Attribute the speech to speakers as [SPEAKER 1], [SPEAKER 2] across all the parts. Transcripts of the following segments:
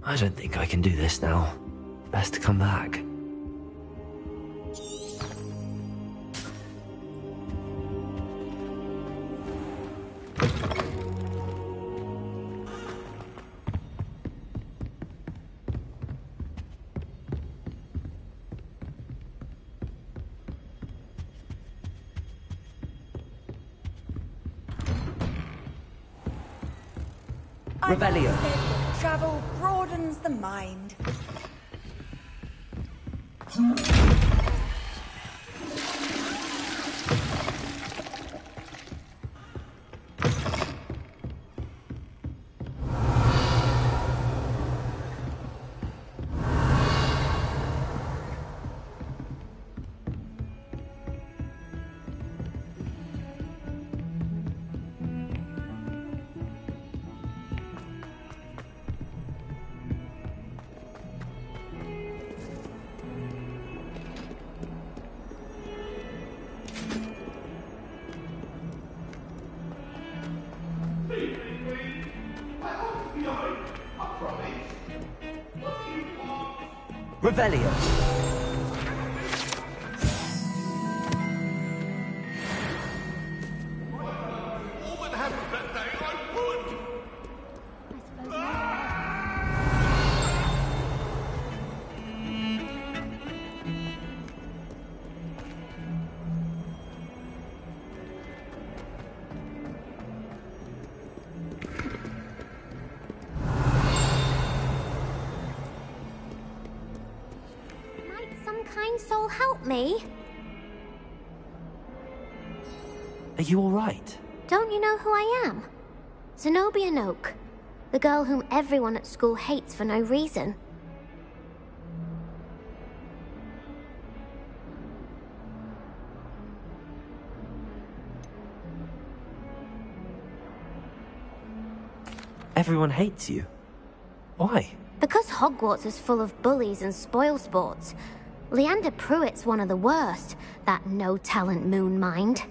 [SPEAKER 1] I don't think I can do this now. Best to come back.
[SPEAKER 2] Revelio.
[SPEAKER 3] Travel broadens the mind.
[SPEAKER 2] Revelio.
[SPEAKER 4] All that happened that day, I would!
[SPEAKER 5] Might some kind soul help me?
[SPEAKER 1] Are you alright?
[SPEAKER 5] Don't you know who I am? Zenobia Noak, the girl whom everyone at school hates for no reason.
[SPEAKER 1] Everyone hates you. Why?
[SPEAKER 5] Because Hogwarts is full of bullies and spoilsports. Leander Pruitt's one of the worst, that no-talent moon mind.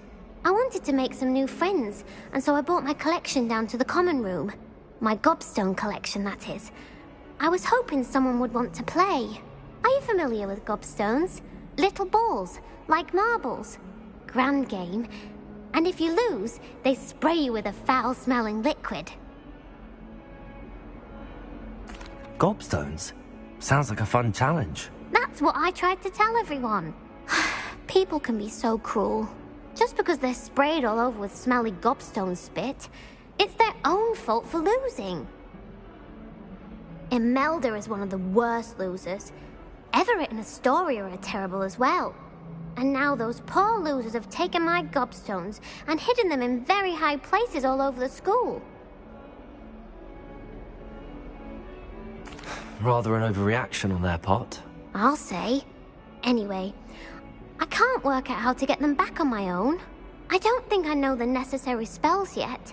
[SPEAKER 5] I wanted to make some new friends, and so I brought my collection down to the common room. My gobstone collection, that is. I was hoping someone would want to play. Are you familiar with gobstones? Little balls, like marbles. Grand game. And if you lose, they spray you with a foul-smelling liquid.
[SPEAKER 1] Gobstones? Sounds like a fun challenge.
[SPEAKER 5] That's what I tried to tell everyone. People can be so cruel. Just because they're sprayed all over with smelly gobstone spit, it's their own fault for losing. Imelda is one of the worst losers. Everett and Astoria are terrible as well. And now those poor losers have taken my gobstones and hidden them in very high places all over the school.
[SPEAKER 1] Rather an overreaction on their part.
[SPEAKER 5] I'll say. Anyway, I can't work out how to get them back on my own. I don't think I know the necessary spells yet.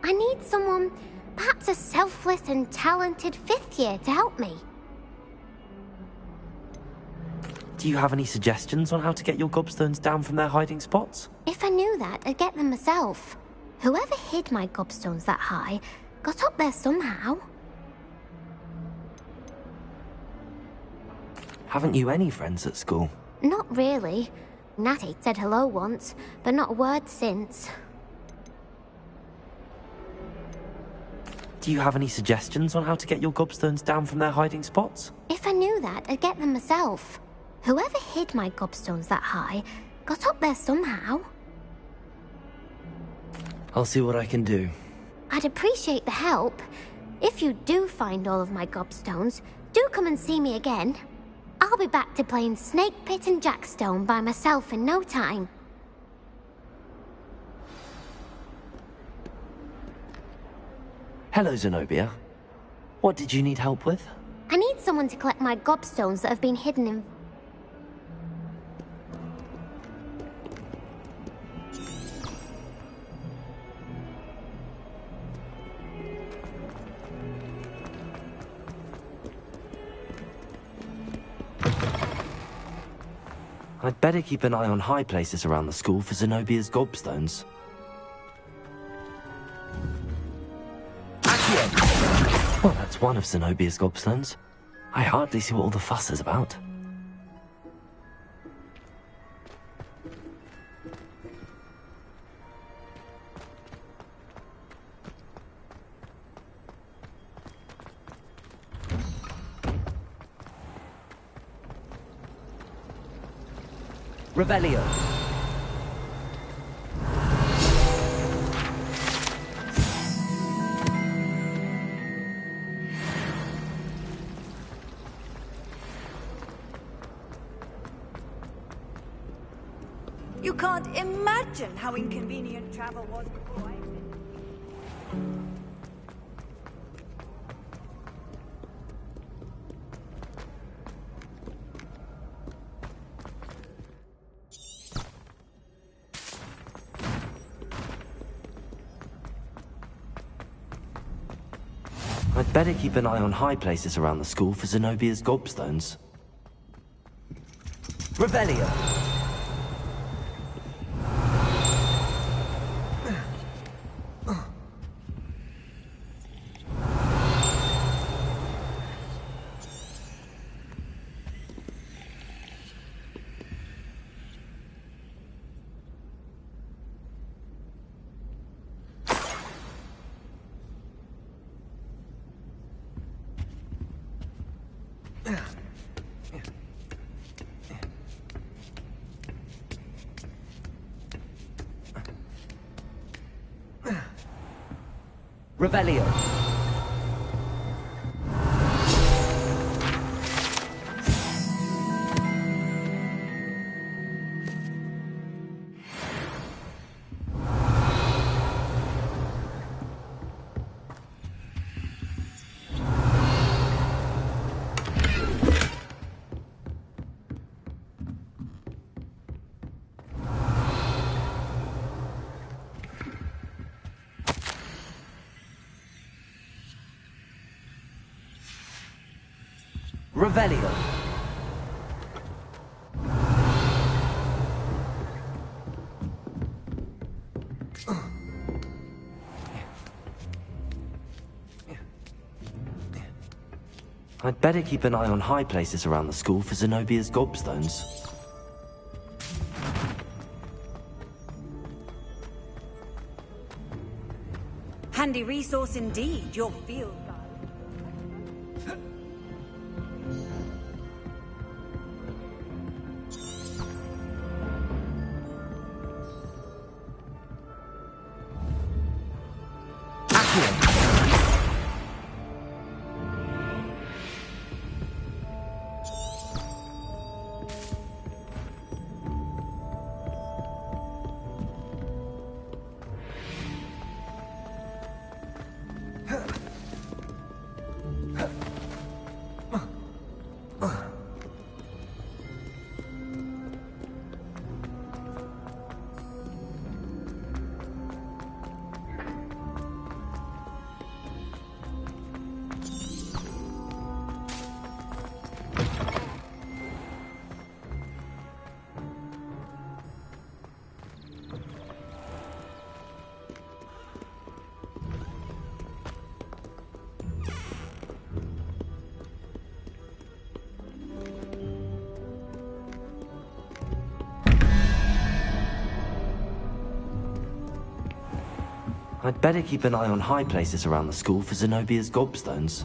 [SPEAKER 5] I need someone, perhaps a selfless and talented fifth year to help me.
[SPEAKER 1] Do you have any suggestions on how to get your gobstones down from their hiding spots?
[SPEAKER 5] If I knew that, I'd get them myself. Whoever hid my gobstones that high got up there somehow.
[SPEAKER 1] Haven't you any friends at school?
[SPEAKER 5] Not really. Natty said hello once, but not a word since.
[SPEAKER 1] Do you have any suggestions on how to get your gobstones down from their hiding spots?
[SPEAKER 5] If I knew that, I'd get them myself. Whoever hid my gobstones that high got up there somehow.
[SPEAKER 1] I'll see what I can do.
[SPEAKER 5] I'd appreciate the help. If you do find all of my gobstones, do come and see me again. I'll be back to playing Snake Pit and Jackstone by myself in no time.
[SPEAKER 1] Hello, Zenobia. What did you need help with?
[SPEAKER 5] I need someone to collect my gobstones that have been hidden in...
[SPEAKER 1] I'd better keep an eye on high places around the school for Zenobia's gobstones. Accio! Well, that's That's one of Zenobia's gobstones. I hardly see what all the fuss is about.
[SPEAKER 2] Revelio.
[SPEAKER 3] You can't imagine how inconvenient travel was before I...
[SPEAKER 1] I'd better keep an eye on high places around the school for Zenobia's gobstones.
[SPEAKER 2] Revelio. Revelio. Revelio.
[SPEAKER 1] I'd better keep an eye on high places around the school for Zenobia's gobstones.
[SPEAKER 3] Handy resource indeed, your field guide.
[SPEAKER 1] I'd better keep an eye on high places around the school for Zenobia's gobstones.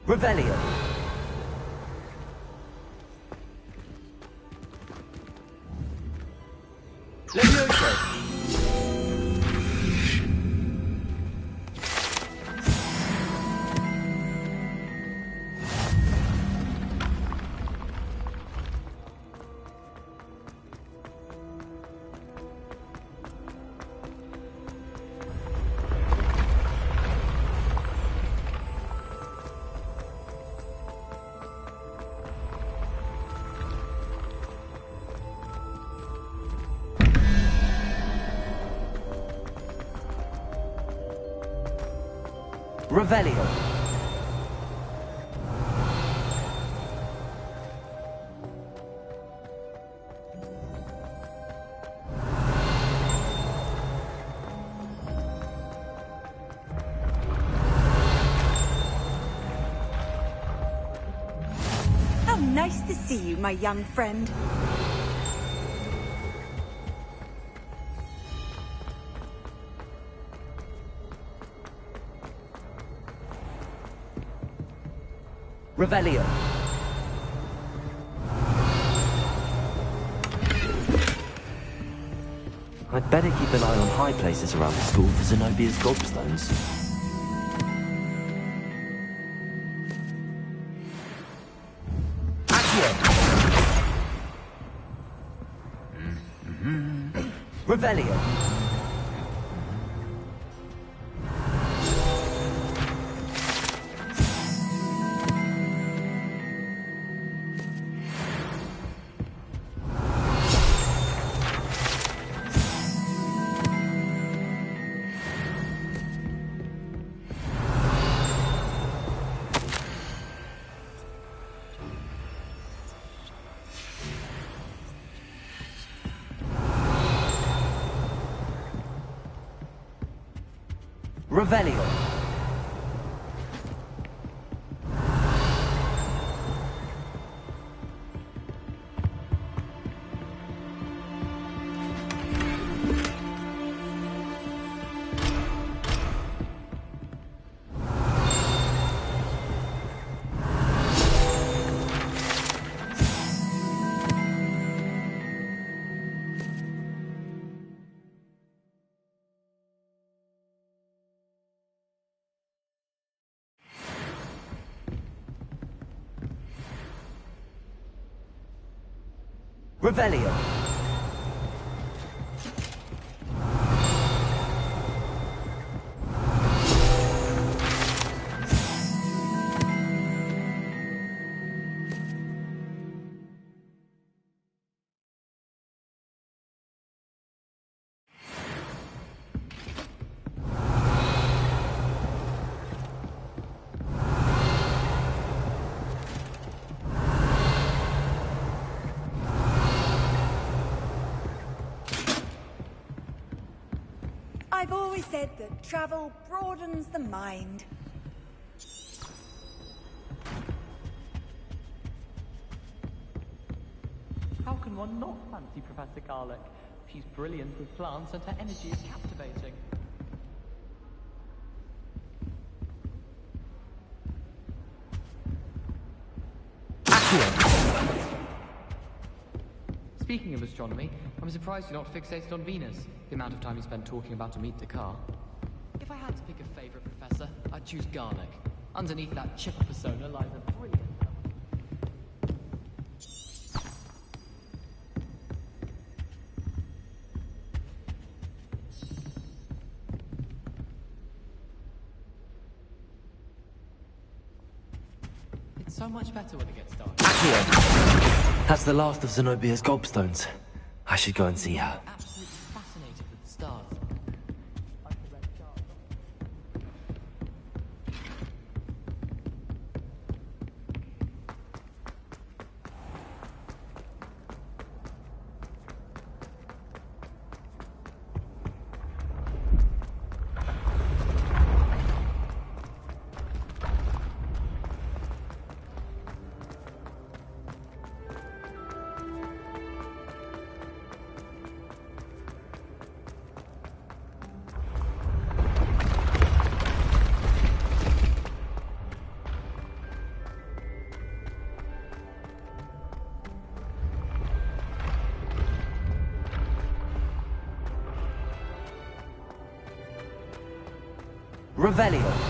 [SPEAKER 2] Revelio. Levioso. Revelio.
[SPEAKER 3] How nice to see you, my young friend.
[SPEAKER 2] Revelio.
[SPEAKER 1] I'd better keep an eye on high places around the school for Zenobia's gobstones.
[SPEAKER 2] Revelio. Revelio. Revelio.
[SPEAKER 3] I've always said that travel broadens the mind.
[SPEAKER 6] How can one not fancy Professor Garlick? She's brilliant with plants and her energy is captivating. Speaking of astronomy, I'm surprised you're not fixated on Venus. The amount of time you spend talking about Amit Dakar. If I had to pick a favorite professor, I'd choose Garlick. Underneath that chip persona lies a brilliant... It's so much better when it gets dark.
[SPEAKER 1] Accio! That's the last of Zenobia's gobstones. I should go and see her.
[SPEAKER 6] Absolutely fascinated with the stars.
[SPEAKER 2] Revelio.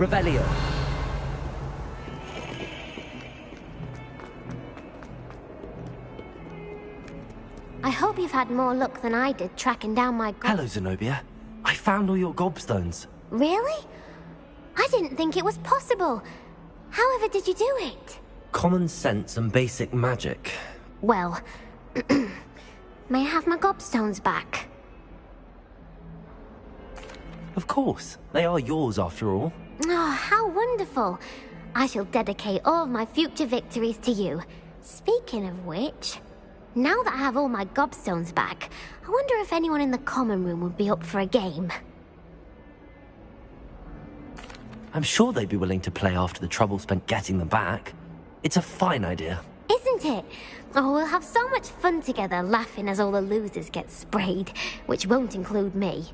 [SPEAKER 2] Revelio.
[SPEAKER 5] I hope you've had more luck than I did tracking down my
[SPEAKER 1] Hello, Zenobia. I found all your gobstones.
[SPEAKER 5] Really? I didn't think it was possible. However did you do it?
[SPEAKER 1] Common sense and basic magic.
[SPEAKER 5] Well, may I have my gobstones back?
[SPEAKER 1] Of course. They are yours after all.
[SPEAKER 5] Oh, how wonderful. I shall dedicate all of my future victories to you. Speaking of which, now that I have all my gobstones back, I wonder if anyone in the common room would be up for a game.
[SPEAKER 1] I'm sure they'd be willing to play after the trouble spent getting them back. It's a fine idea.
[SPEAKER 5] Isn't it? Oh, we'll have so much fun together laughing as all the losers get sprayed, which won't include me.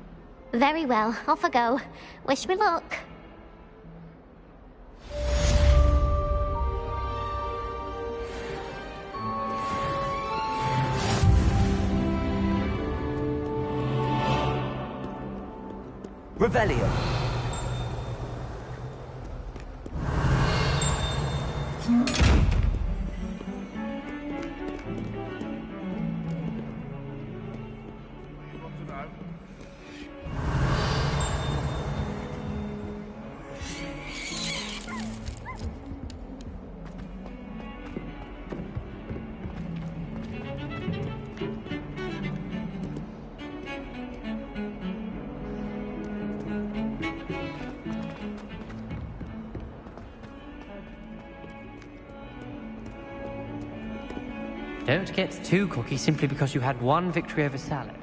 [SPEAKER 5] Very well, off I go. Wish me luck.
[SPEAKER 2] Revelio.
[SPEAKER 7] Don't get too cocky simply because you had one victory over Salad.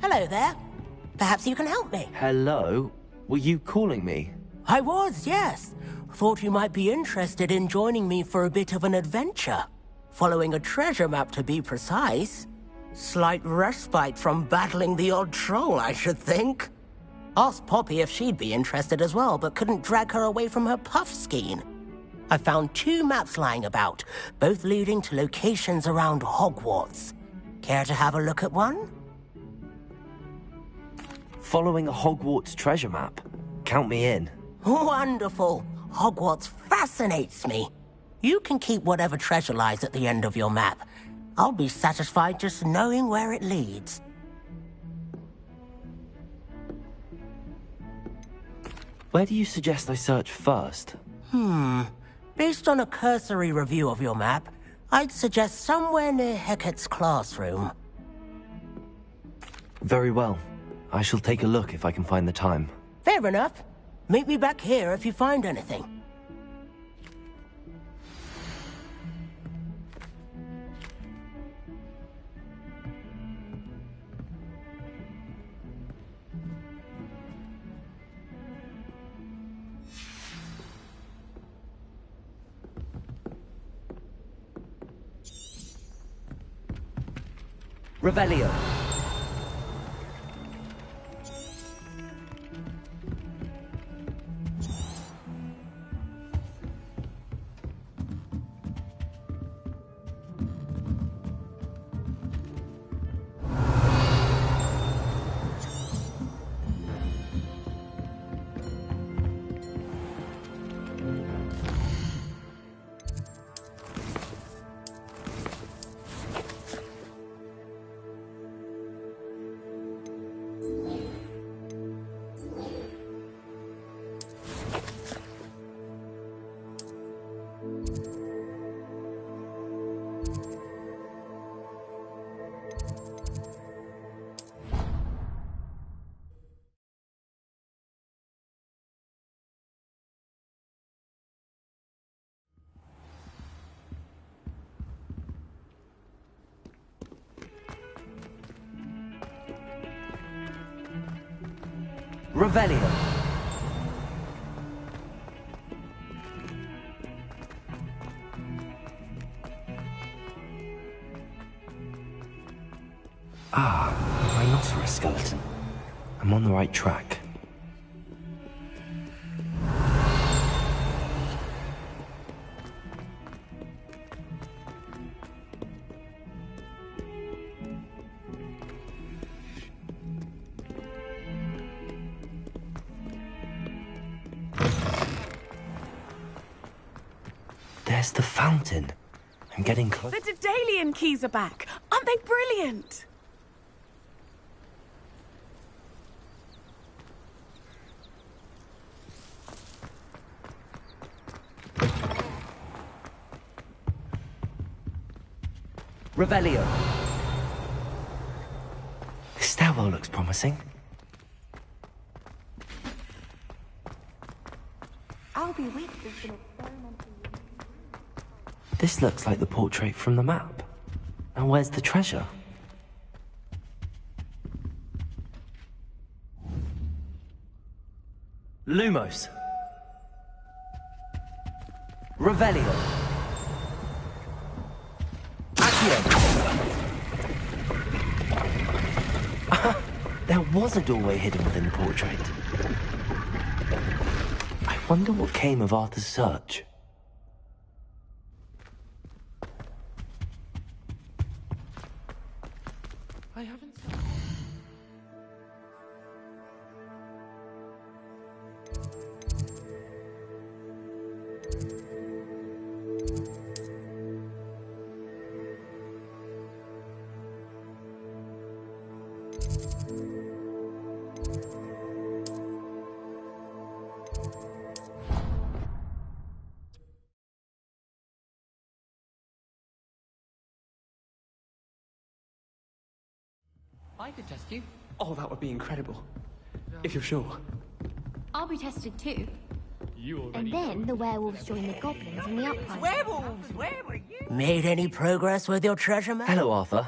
[SPEAKER 8] Hello there. Perhaps you can help me.
[SPEAKER 1] Hello? Were you calling me?
[SPEAKER 8] I was, yes. Thought you might be interested in joining me for a bit of an adventure. Following a treasure map, to be precise. Slight respite from battling the odd troll, I should think. Asked Poppy if she'd be interested as well, but couldn't drag her away from her puff skein. I found 2 maps lying about, both leading to locations around Hogwarts. Care to have a look at one?
[SPEAKER 1] Following a Hogwarts treasure map? Count me in.
[SPEAKER 8] Wonderful. Hogwarts fascinates me. You can keep whatever treasure lies at the end of your map. I'll be satisfied just knowing where it leads.
[SPEAKER 1] Where do you suggest I search first?
[SPEAKER 8] Based on a cursory review of your map, I'd suggest somewhere near Hecat's classroom.
[SPEAKER 1] Very well. I shall take a look if I can find the time.
[SPEAKER 8] Fair enough. Meet me back here if you find anything.
[SPEAKER 2] Revelio. Revelio.
[SPEAKER 1] Rhinoceros skeleton. I'm on the right track. There's the fountain. I'm getting close.
[SPEAKER 9] The Daedalian keys are back. Aren't they brilliant?
[SPEAKER 2] Revelio.
[SPEAKER 1] This stairwell looks promising.
[SPEAKER 5] I'll be with this in experimental.
[SPEAKER 1] This looks like the portrait from the map. Now where's the treasure? Lumos.
[SPEAKER 2] Revelio.
[SPEAKER 1] There was a doorway hidden within the portrait. I wonder what came of Arthur's search. I haven't...
[SPEAKER 6] I could test you.
[SPEAKER 10] Oh, that would be incredible. If you're sure.
[SPEAKER 5] I'll be tested too.
[SPEAKER 6] You
[SPEAKER 5] And then the werewolves join the goblins in the uprising.
[SPEAKER 3] Werewolves, where were you?
[SPEAKER 8] Made any progress with your treasure map?
[SPEAKER 1] Hello, Arthur.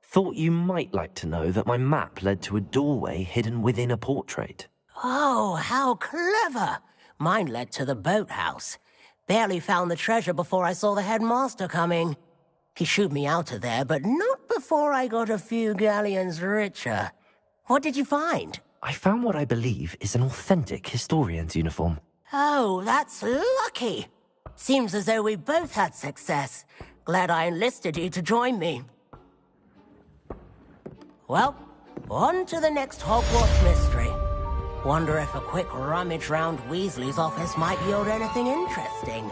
[SPEAKER 1] Thought you might like to know that my map led to a doorway hidden within a portrait.
[SPEAKER 8] Oh, how clever! Mine led to the boathouse. Barely found the treasure before I saw the headmaster coming. He shooed me out of there, but not before I got a few galleons richer. What did you find?
[SPEAKER 1] I found what I believe is an authentic historian's uniform.
[SPEAKER 8] Oh, that's lucky. Seems as though we both had success. Glad I enlisted you to join me. Well, on to the next Hogwarts mystery. Wonder if a quick rummage round Weasley's office might yield anything interesting.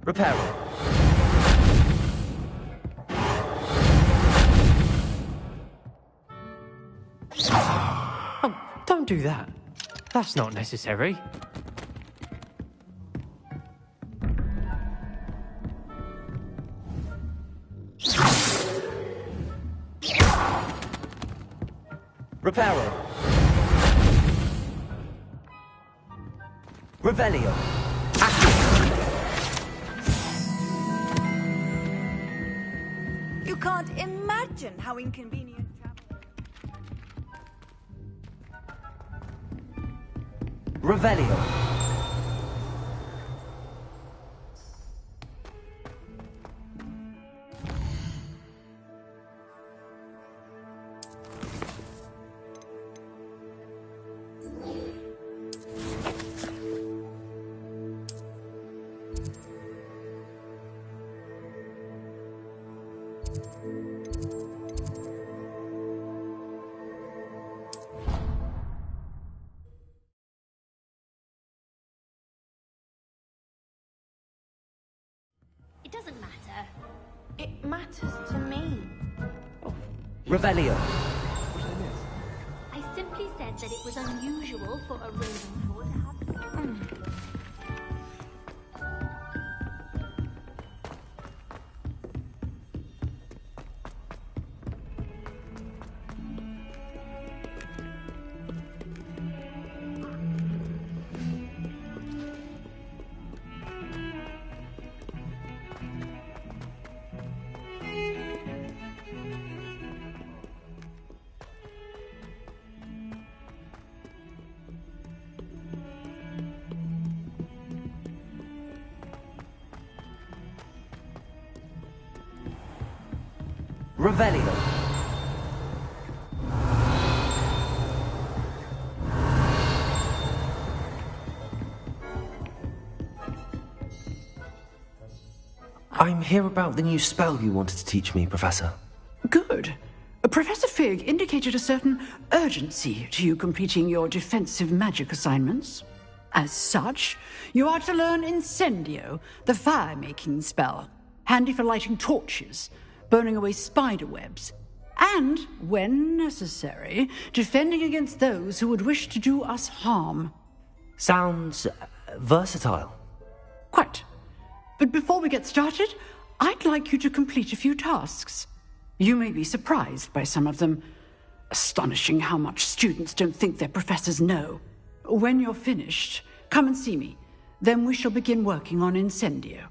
[SPEAKER 2] Repairing.
[SPEAKER 7] Oh, don't do that. That's not necessary.
[SPEAKER 2] Reparo. Revelio.
[SPEAKER 3] You can't imagine how inconvenient travel.
[SPEAKER 2] Revelio.
[SPEAKER 5] It doesn't matter. It matters to me.
[SPEAKER 2] Revelio.
[SPEAKER 5] I simply said that it was unusual for a Ravenclaw to have...
[SPEAKER 2] Revelio.
[SPEAKER 1] I'm here about the new spell you wanted to teach me, Professor.
[SPEAKER 11] Good. Professor Fig indicated a certain urgency to you completing your defensive magic assignments. As such, you are to learn Incendio, the fire-making spell, handy for lighting torches, burning away spider webs, and, when necessary, defending against those who would wish to do us harm.
[SPEAKER 1] Sounds versatile.
[SPEAKER 11] Quite. But before we get started, I'd like you to complete a few tasks. You may be surprised by some of them. Astonishing how much students don't think their professors know. When you're finished, come and see me. Then we shall begin working on Incendio.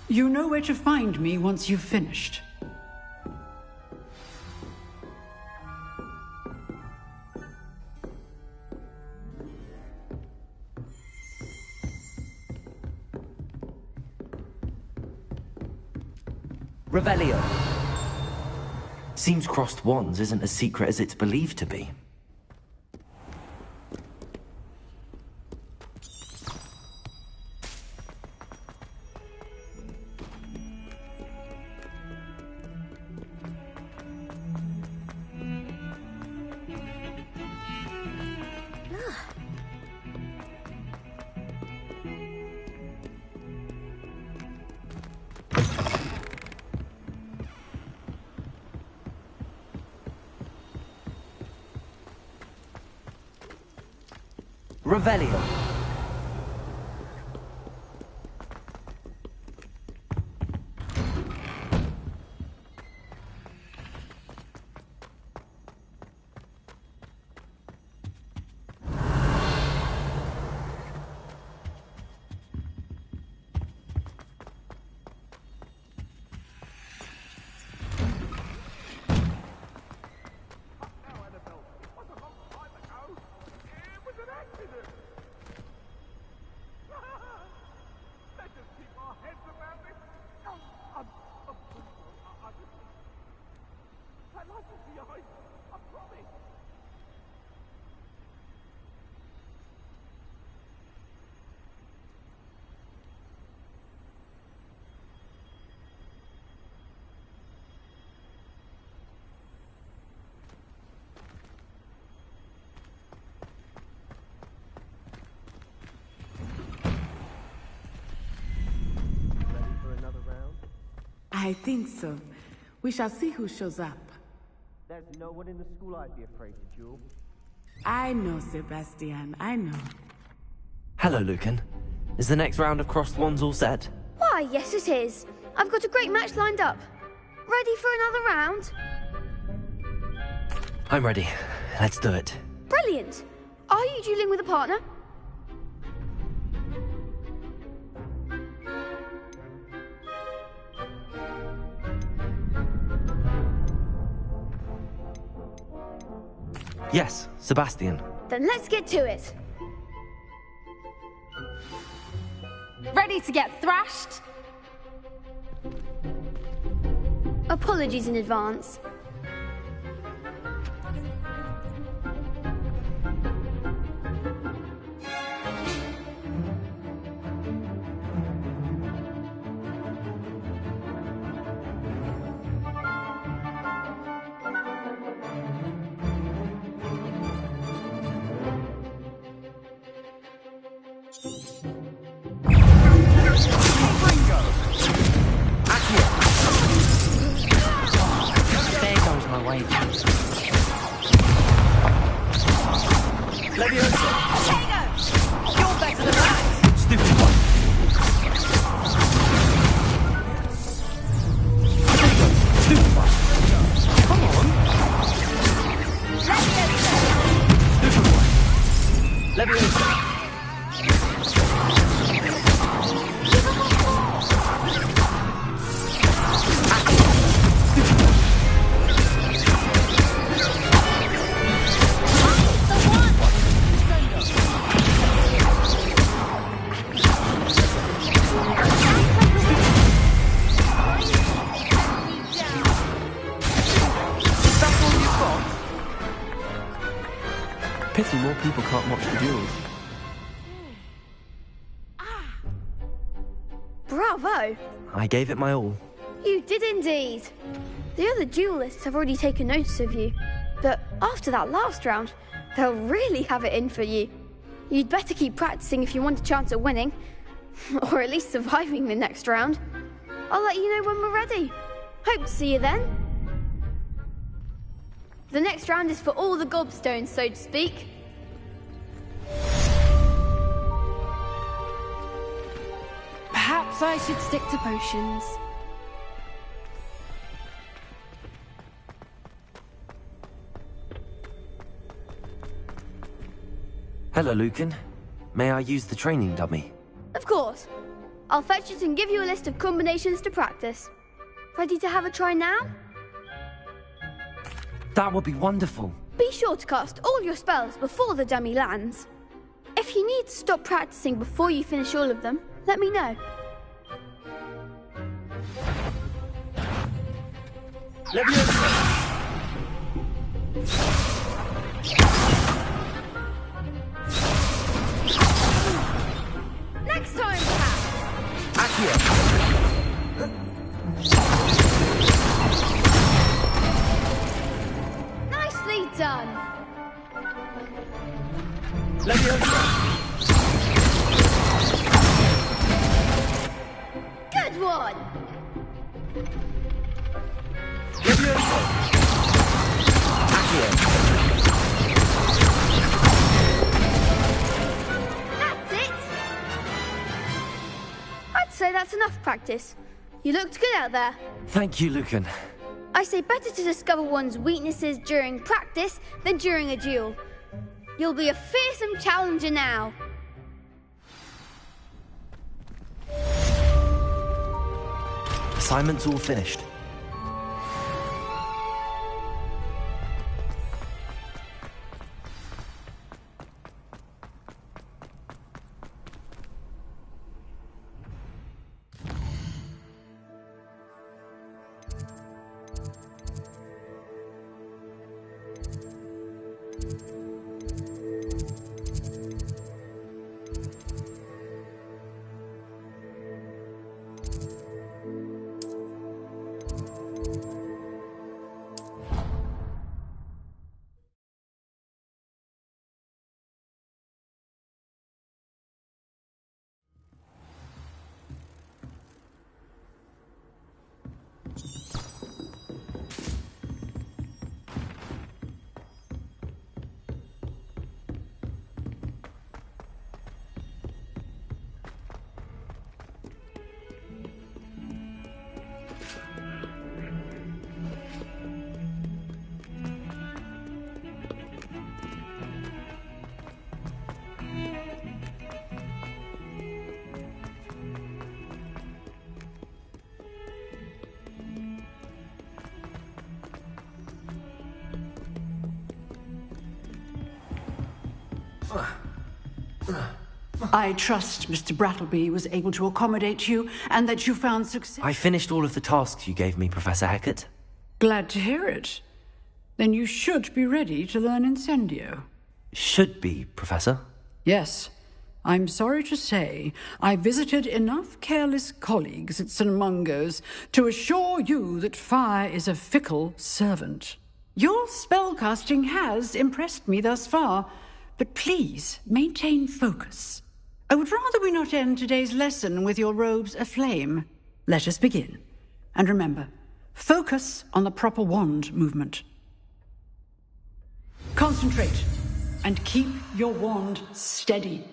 [SPEAKER 11] You know where to find me once you've finished.
[SPEAKER 2] Revelio.
[SPEAKER 1] Seems crossed wands isn't as secret as it's believed to be.
[SPEAKER 2] Revelio.
[SPEAKER 9] I think so. We shall see who shows up.
[SPEAKER 12] There's no one in the school I'd be afraid to duel.
[SPEAKER 9] I know, Sebastian, I know.
[SPEAKER 1] Hello, Lucan. Is the next round of crossed wands all set?
[SPEAKER 13] Why, yes it is. I've got a great match lined up. Ready for another round?
[SPEAKER 1] I'm ready. Let's do it.
[SPEAKER 13] Brilliant. Are you dueling with a partner?
[SPEAKER 1] Yes, Sebastian.
[SPEAKER 13] Then let's get to it.
[SPEAKER 14] Ready to get thrashed?
[SPEAKER 13] Apologies in advance.
[SPEAKER 7] There goes my wages.
[SPEAKER 2] Leviosa! You're better than that!
[SPEAKER 1] Stupid one. Stupid one. Come on. Stupid one.
[SPEAKER 2] Leviosa!
[SPEAKER 1] Pity more people can't watch the duels.
[SPEAKER 13] Bravo!
[SPEAKER 1] I gave it my all.
[SPEAKER 13] You did indeed. The other duelists have already taken notice of you, but after that last round, they'll really have it in for you. You'd better keep practicing if you want a chance at winning, or at least surviving the next round. I'll let you know when we're ready. Hope to see you then. The next round is for all the gobstones, so to speak.
[SPEAKER 14] Perhaps I should stick to potions.
[SPEAKER 1] Hello, Lucan. May I use the training dummy?
[SPEAKER 13] Of course. I'll fetch it and give you a list of combinations to practice. Ready to have a try now?
[SPEAKER 1] That would be wonderful.
[SPEAKER 13] Be sure to cast all your spells before the dummy lands. If you need to stop practicing before you finish all of them, let me know. Next time, perhaps. Nicely done. Good one. That's it. I'd say that's enough practice. You looked good out there.
[SPEAKER 1] Thank you, Lucan.
[SPEAKER 13] I say better to discover one's weaknesses during practice than during a duel. You'll be a fearsome challenger now.
[SPEAKER 1] Assignment's all finished.
[SPEAKER 11] I trust Mr. Brattleby was able to accommodate you and that you found success.
[SPEAKER 1] I finished all of the tasks you gave me, Professor Hecat.
[SPEAKER 11] Glad to hear it. Then you should be ready to learn Incendio.
[SPEAKER 1] Should be, Professor.
[SPEAKER 11] Yes. I'm sorry to say, I visited enough careless colleagues at St. Mungo's to assure you that fire is a fickle servant. Your spellcasting has impressed me thus far, but please maintain focus. I would rather we not end today's lesson with your robes aflame. Let us begin. And remember, focus on the proper wand movement. Concentrate, and keep your wand steady.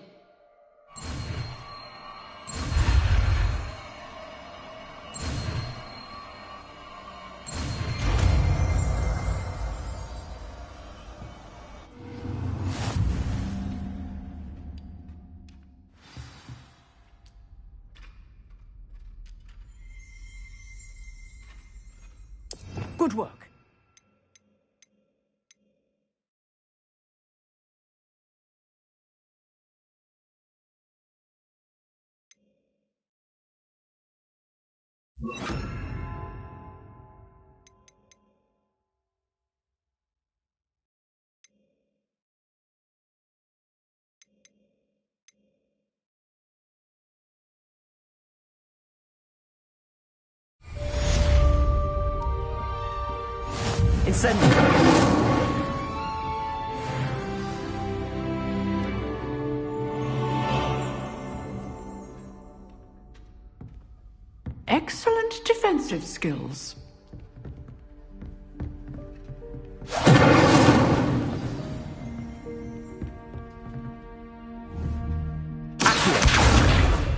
[SPEAKER 8] Good work.
[SPEAKER 1] Incendio!
[SPEAKER 11] Excellent defensive skills.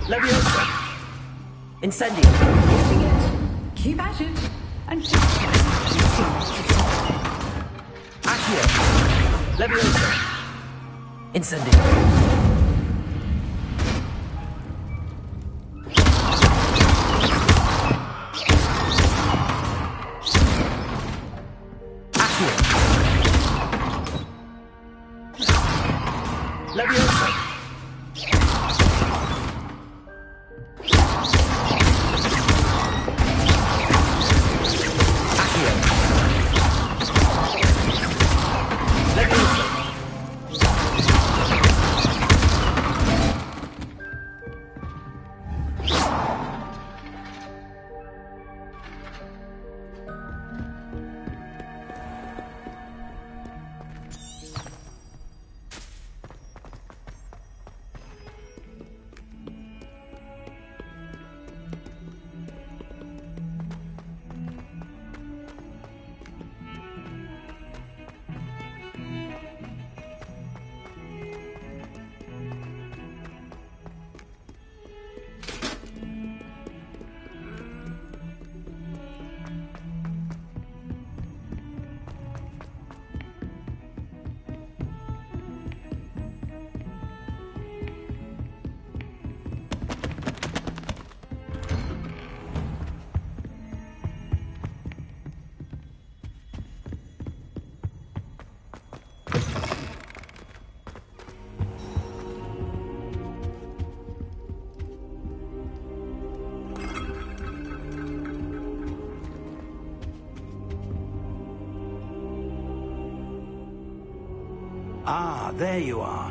[SPEAKER 1] Leviosa! Incendio!
[SPEAKER 11] Using it. Keep at it. And just
[SPEAKER 1] Accio! Leviosa! Incendio!
[SPEAKER 15] Ah, there you are.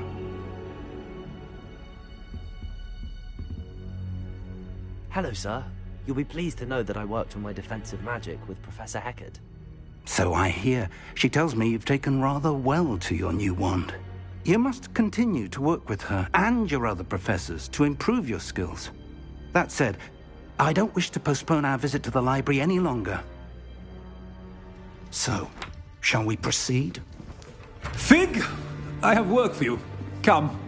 [SPEAKER 1] Hello, sir. You'll be pleased to know that I worked on my defensive magic with Professor Hecat.
[SPEAKER 15] So I hear. She tells me you've taken rather well to your new wand. You must continue to work with her and your other professors to improve your skills. That said, I don't wish to postpone our visit to the library any longer. So, shall we proceed?
[SPEAKER 16] Fig! I have work for you. Come.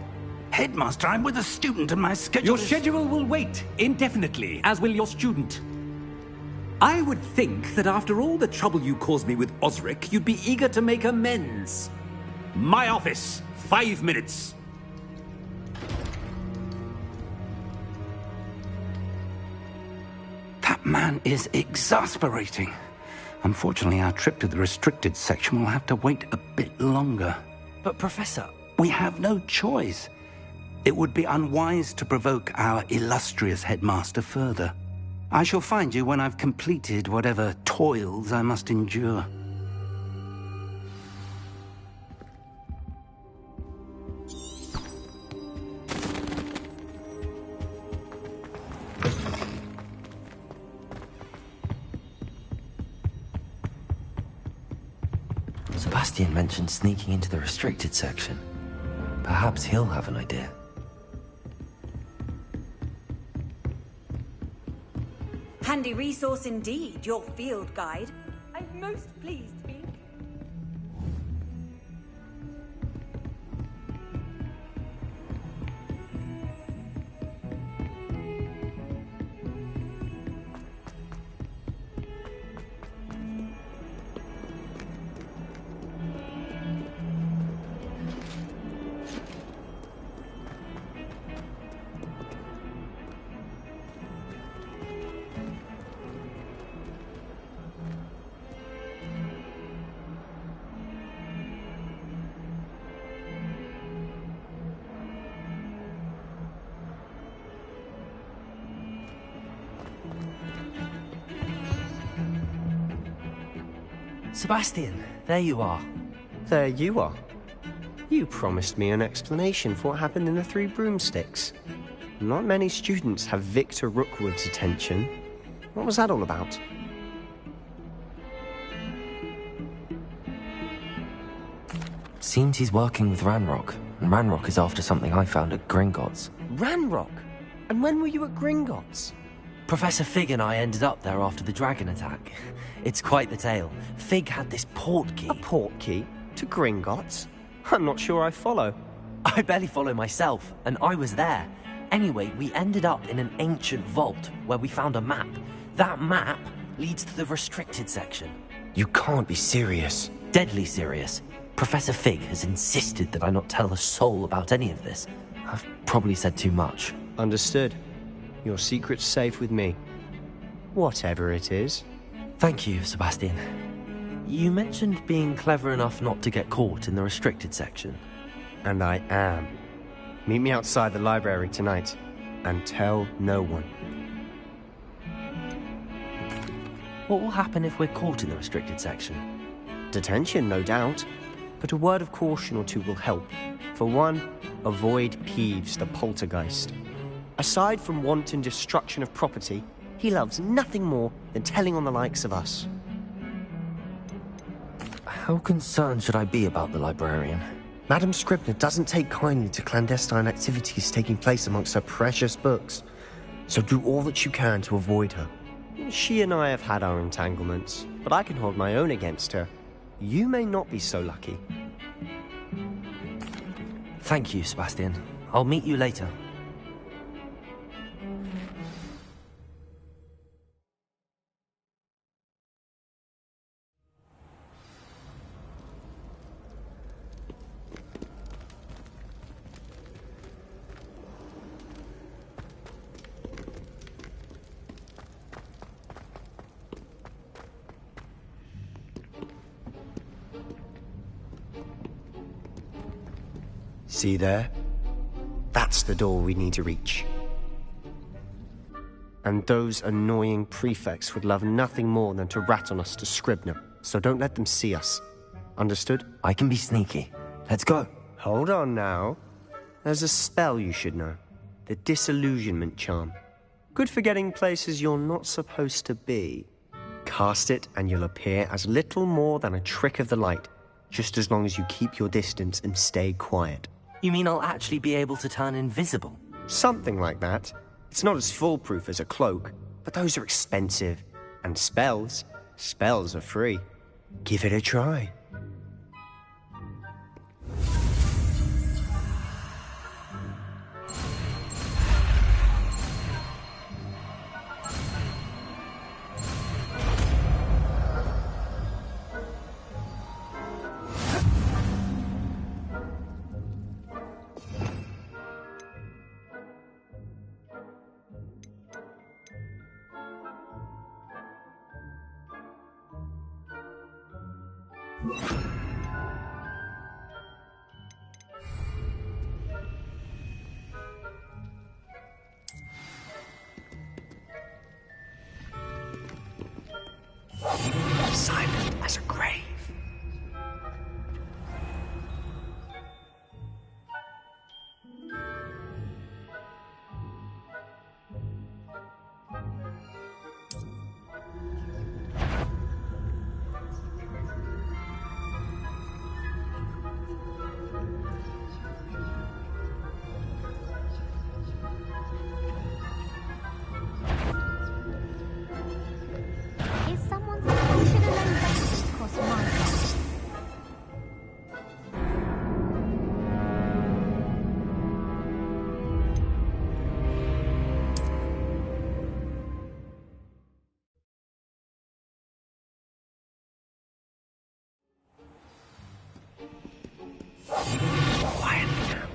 [SPEAKER 15] Headmaster, I'm with a student and my schedule
[SPEAKER 16] Your schedule will wait indefinitely, as will your student. I would think that after all the trouble you caused me with Osric, you'd be eager to make amends. My office, 5 minutes.
[SPEAKER 15] That man is exasperating. Unfortunately, our trip to the restricted section will have to wait a bit longer.
[SPEAKER 1] But, Professor...
[SPEAKER 15] We have no choice. It would be unwise to provoke our illustrious headmaster further. I shall find you when I've completed whatever toils I must endure.
[SPEAKER 1] Sebastian mentioned sneaking into the restricted section. Perhaps he'll have an idea.
[SPEAKER 3] Handy resource indeed, your field guide. I'm most pleased, Fig.
[SPEAKER 1] Sebastian, there you are.
[SPEAKER 12] There you are. You promised me an explanation for what happened in the Three Broomsticks. Not many students have Victor Rookwood's attention. What was that all about?
[SPEAKER 1] Seems he's working with Ranrock, and Ranrock is after something I found at Gringotts.
[SPEAKER 12] Ranrock? And when were you at Gringotts?
[SPEAKER 1] Professor Fig and I ended up there after the dragon attack. It's quite the tale. Fig had this port key.
[SPEAKER 12] A port key? To Gringotts? I'm not sure I follow.
[SPEAKER 1] I barely follow myself, and I was there. Anyway, we ended up in an ancient vault where we found a map. That map leads to the restricted section.
[SPEAKER 12] You can't be serious.
[SPEAKER 1] Deadly serious. Professor Fig has insisted that I not tell a soul about any of this. I've probably said too much.
[SPEAKER 12] Understood. Your secret's safe with me. Whatever it is.
[SPEAKER 1] Thank you, Sebastian. You mentioned being clever enough not to get caught in the restricted section.
[SPEAKER 12] And I am. Meet me outside the library tonight, and tell no one.
[SPEAKER 1] What will happen if we're caught in the restricted section?
[SPEAKER 12] Detention, no doubt. But a word of caution or two will help. For one, avoid Peeves, the poltergeist. Aside from wanton destruction of property, he loves nothing more than telling on the likes of us.
[SPEAKER 1] How concerned should I be about the librarian?
[SPEAKER 12] Madam Scribner doesn't take kindly to clandestine activities taking place amongst her precious books, so do all that you can to avoid her. She and I have had our entanglements, but I can hold my own against her. You may not be so lucky.
[SPEAKER 1] Thank you, Sebastian. I'll meet you later.
[SPEAKER 12] See there? That's the door we need to reach. And those annoying prefects would love nothing more than to rat on us to Scribner, so don't let them see us. Understood?
[SPEAKER 1] I can be sneaky. Let's go.
[SPEAKER 12] Hold on now. There's a spell you should know. The Disillusionment Charm. Good for getting places you're not supposed to be. Cast it and you'll appear as little more than a trick of the light, just as long as you keep your distance and stay quiet.
[SPEAKER 1] You mean I'll actually be able to turn invisible?
[SPEAKER 12] Something like that. It's not as foolproof as a cloak, but those are expensive. And spells are free. Give it a try. as a grave.
[SPEAKER 5] Is someone's passion and investment cross my desk?
[SPEAKER 12] Quietly now.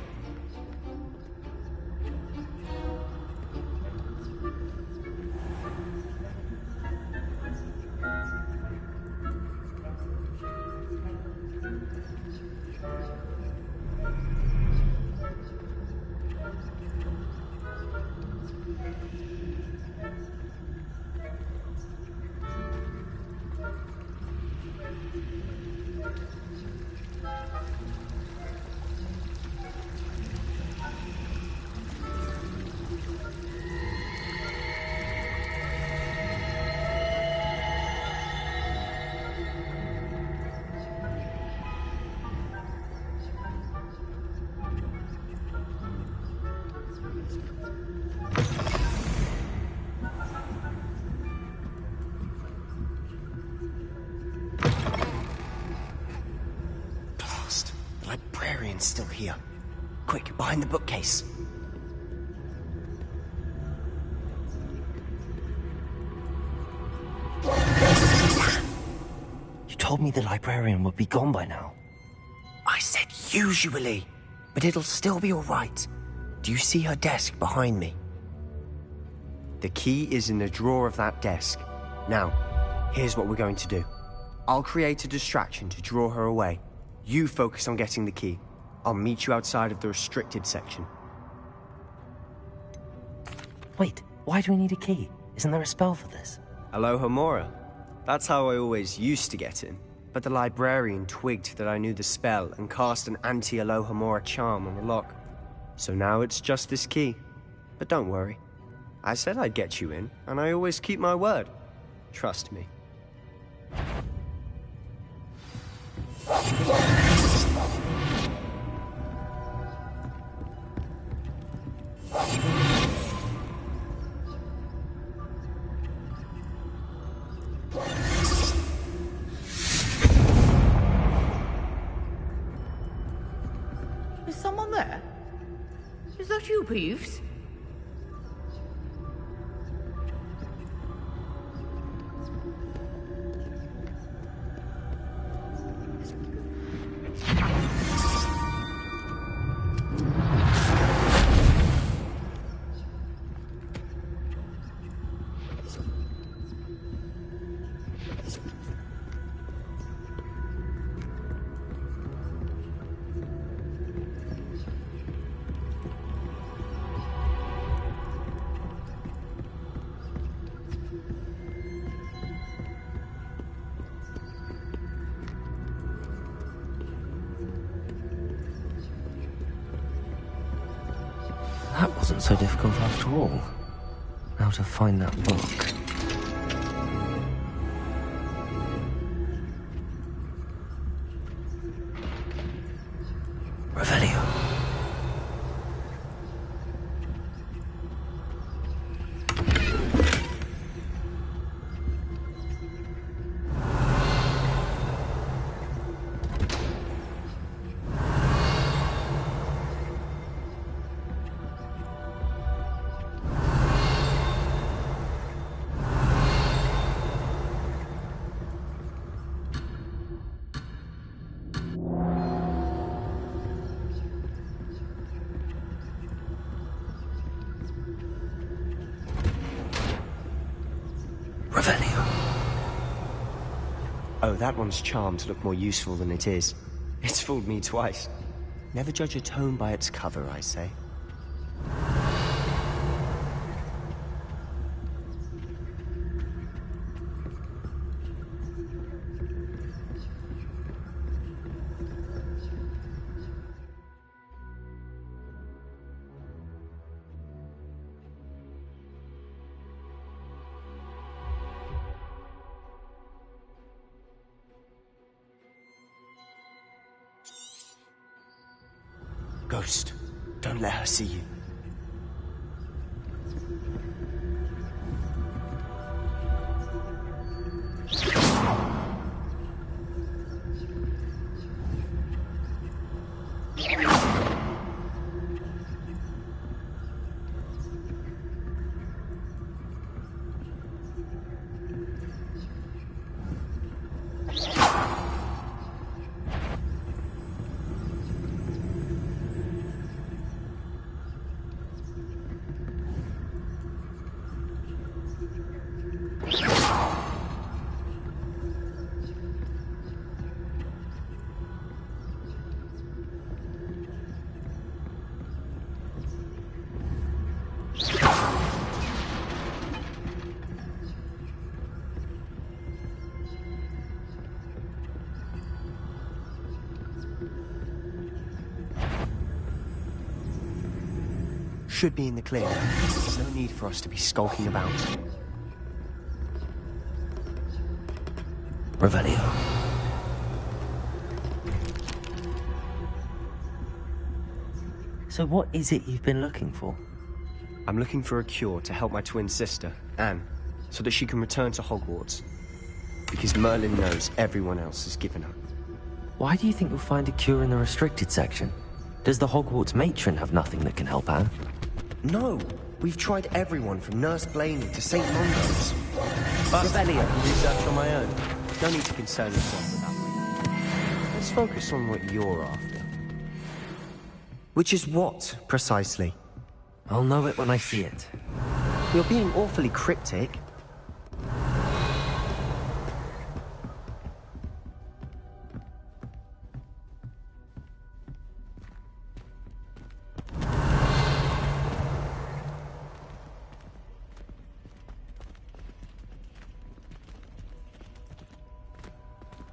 [SPEAKER 12] Blast. The librarian's still here. Quick, behind the bookcase.
[SPEAKER 1] You told me the librarian would be gone by now.
[SPEAKER 12] I said usually, but it'll still be all right. Do you see her desk behind me? The key is in the drawer of that desk. Now, here's what we're going to do. I'll create a distraction to draw her away. You focus on getting the key. I'll meet you outside of the restricted section.
[SPEAKER 1] Wait, why do we need a key? Isn't there a spell for this?
[SPEAKER 12] Aloha Mora. That's how I always used to get in. But the librarian twigged that I knew the spell and cast an anti-Aloha Mora charm on the lock. So now it's just this key. But don't worry. I said I'd get you in, and I always keep my word. Trust me.
[SPEAKER 2] Is someone there? Is that you, Peeves?
[SPEAKER 1] That wasn't so difficult after all. Now to find that book. Revelio.
[SPEAKER 12] Oh, that one's charmed to look more useful than it is. It's fooled me twice. Never judge a tome by its cover, I say. Ghost, don't let her see you. Should be in the clear. There's no need for us to be skulking about.
[SPEAKER 1] Revelio. So what is it you've been looking for?
[SPEAKER 12] I'm looking for a cure to help my twin sister, Anne, so that she can return to Hogwarts. Because Merlin knows everyone else has given up.
[SPEAKER 1] Why do you think you'll find a cure in the restricted section? Does the Hogwarts matron have nothing that can help Anne?
[SPEAKER 12] No! We've tried everyone from Nurse Blaney to St. Mungo's. But
[SPEAKER 1] Revelio.
[SPEAKER 12] I can research on my own. No need to concern yourself with that. Let's focus on what you're after. Which is what, precisely?
[SPEAKER 1] I'll know it when I see it.
[SPEAKER 12] You're being awfully cryptic.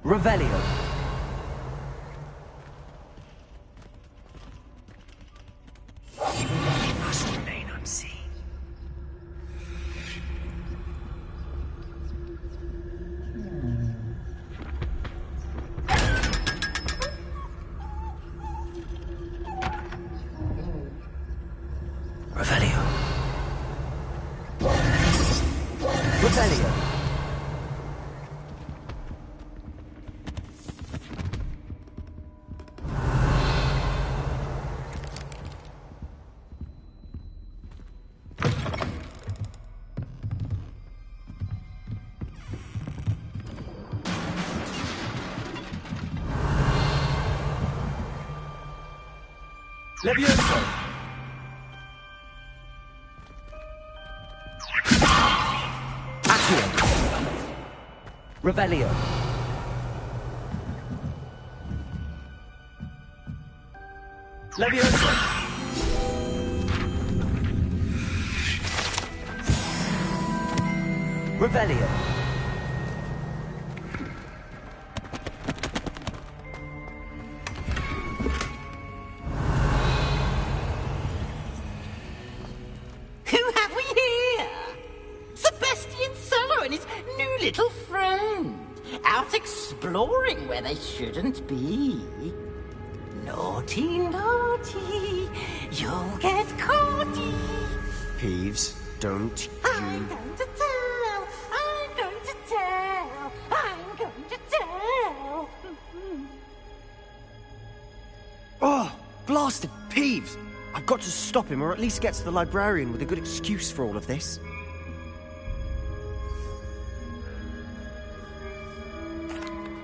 [SPEAKER 1] Revelio.
[SPEAKER 12] You must remain unseen.
[SPEAKER 1] Revelio. Revelio.
[SPEAKER 12] Levioso!
[SPEAKER 1] Accio! Revelio!
[SPEAKER 12] Levioso!
[SPEAKER 1] Revelio!
[SPEAKER 17] Little friend, out exploring where they shouldn't be. Naughty, naughty, you'll get caughty.
[SPEAKER 12] Peeves, don't
[SPEAKER 17] I'm going to tell, I'm going to tell, I'm going to tell.
[SPEAKER 12] Oh, blasted Peeves! I've got to stop him, or at least get to the librarian with a good excuse for all of this.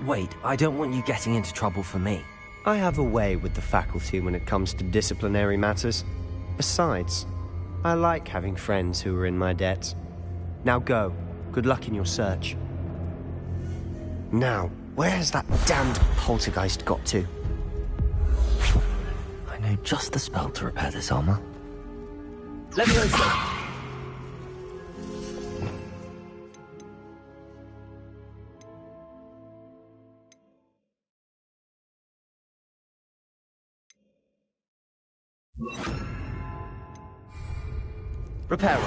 [SPEAKER 1] Wait, I don't want you getting into trouble for me.
[SPEAKER 12] I have a way with the faculty when it comes to disciplinary matters. Besides, I like having friends who are in my debt. Now go. Good luck in your search. Now, where has that damned poltergeist got to?
[SPEAKER 1] I know just the spell to repair this armor.
[SPEAKER 12] Levioso!
[SPEAKER 1] Repair it.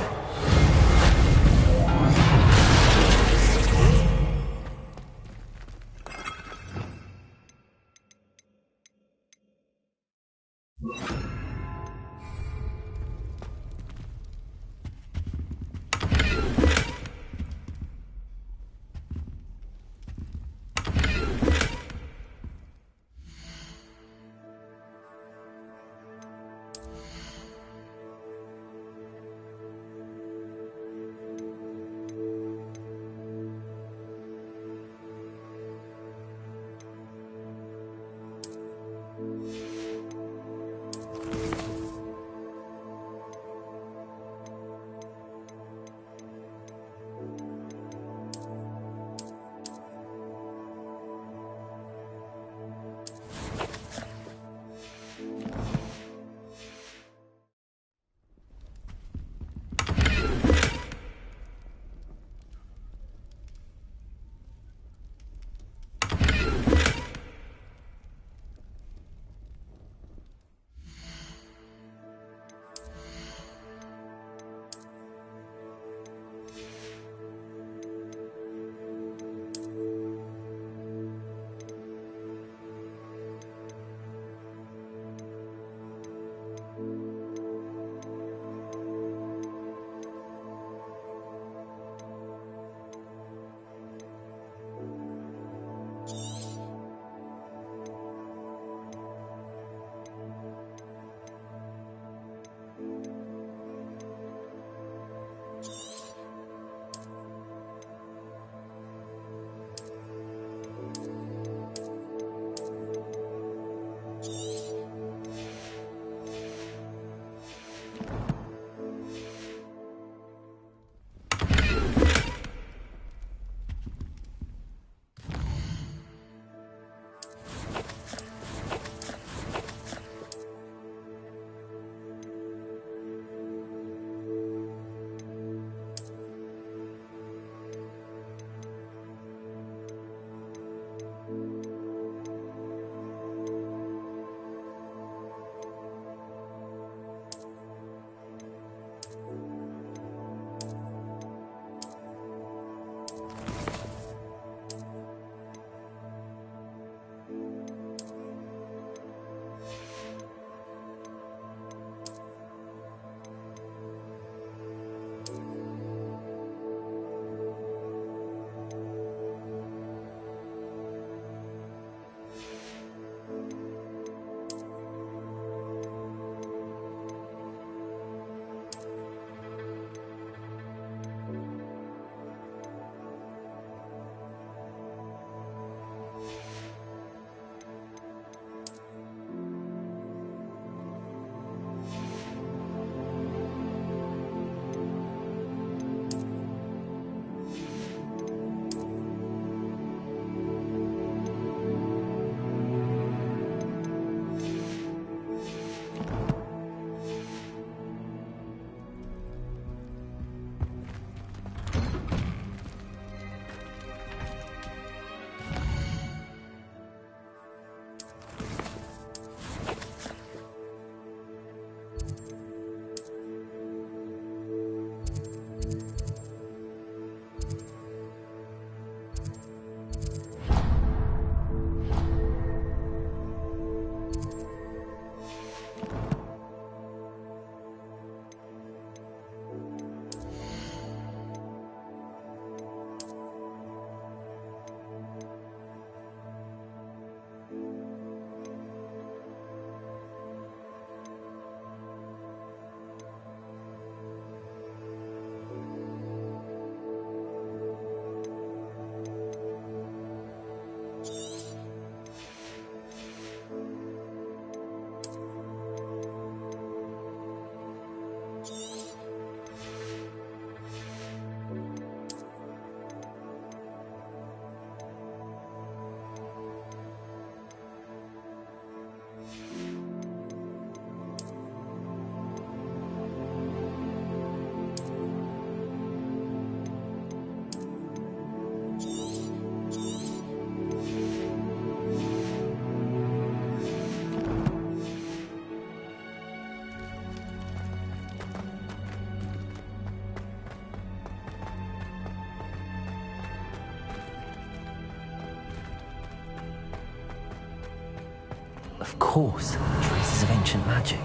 [SPEAKER 1] Of course, traces of ancient magic.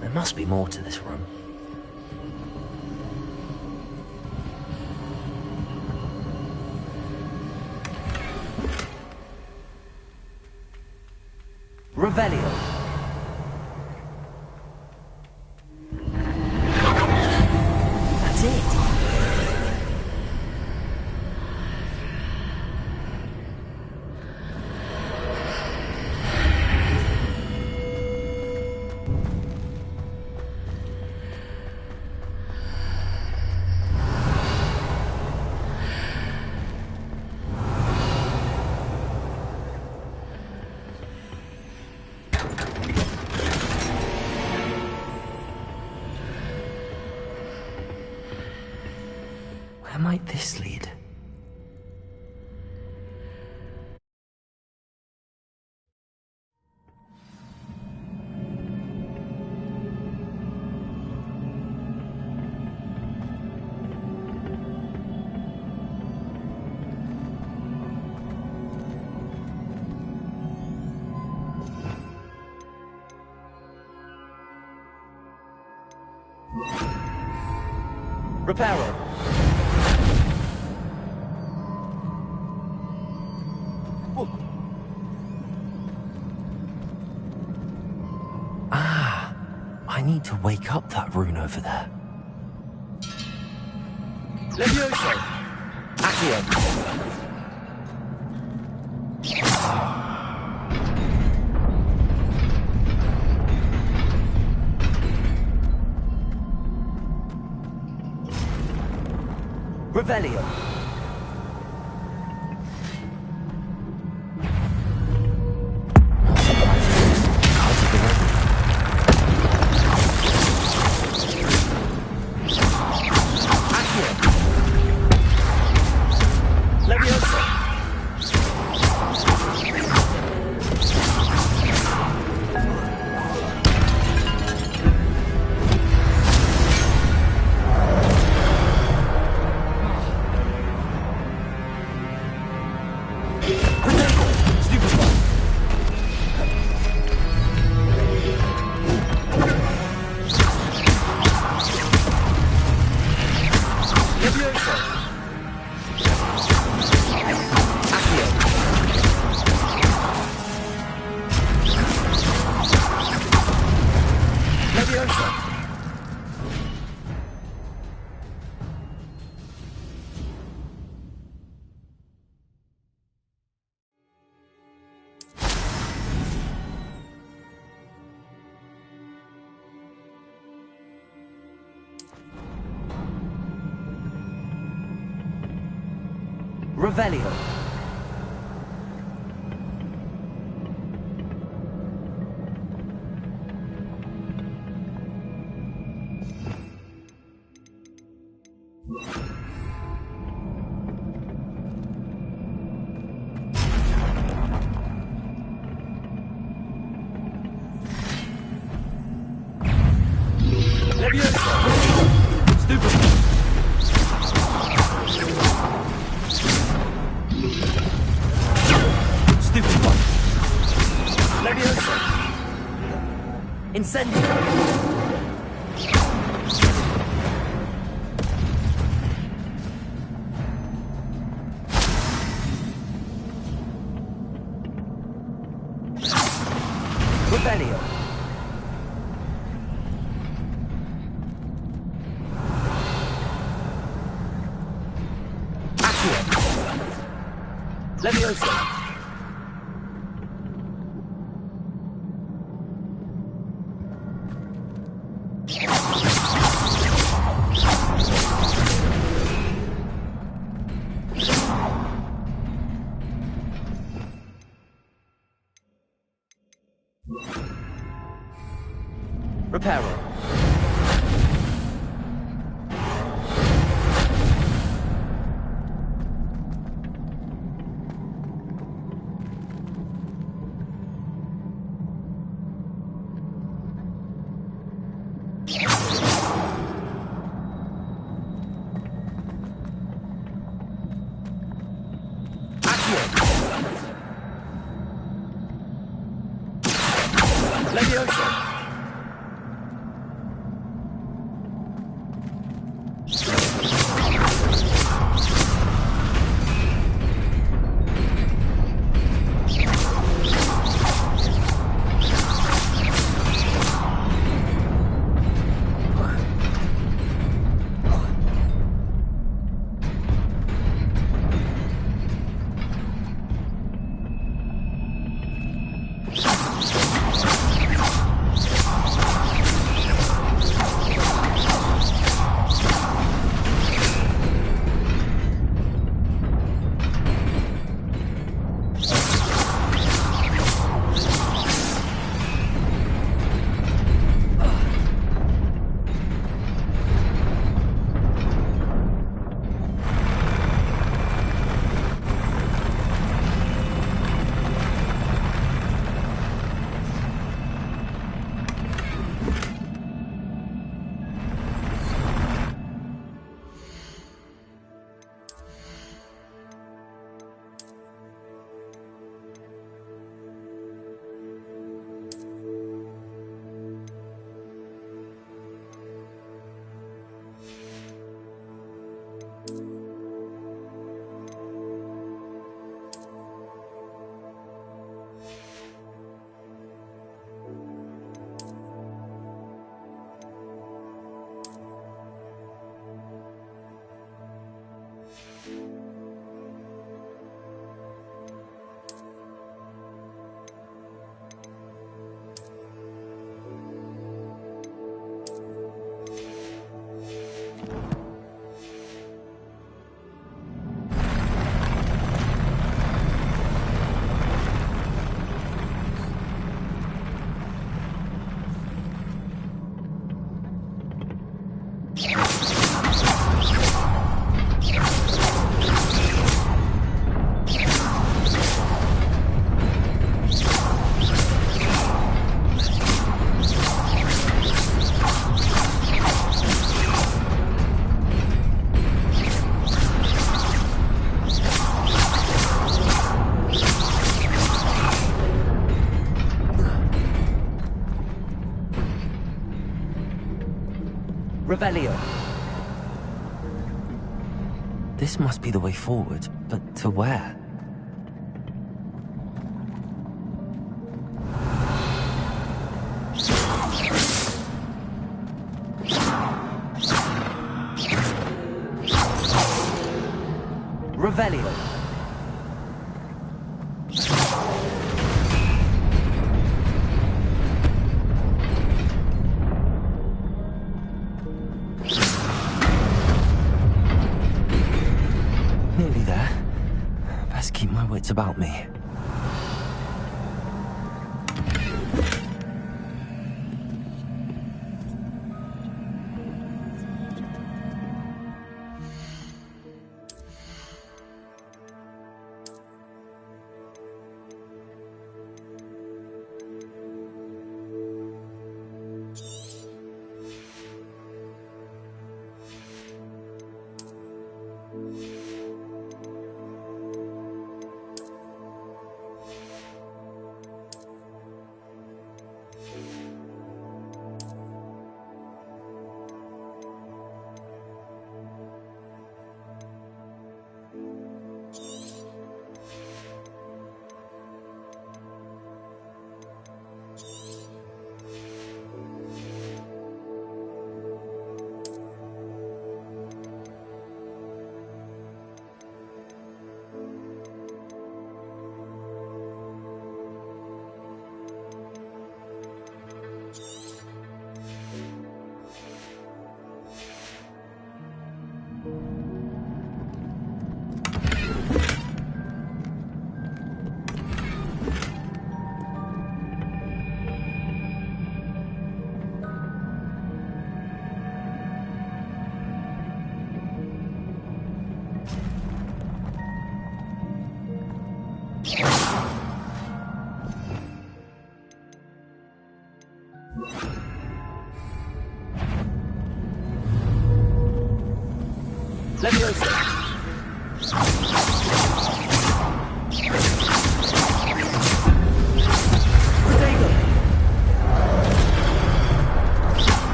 [SPEAKER 1] There must be more to this room. Revelio. That's it. Where might this lead? Reparo. I need to wake up that rune over there. Levioso! Accio! Revelio! Revelio. Incendio! Revelio! Accio! Levioso! Reparo. Accio. Revelio. This must be the way forward, but to where? Revelio. Nearly there. Best keep my wits about me.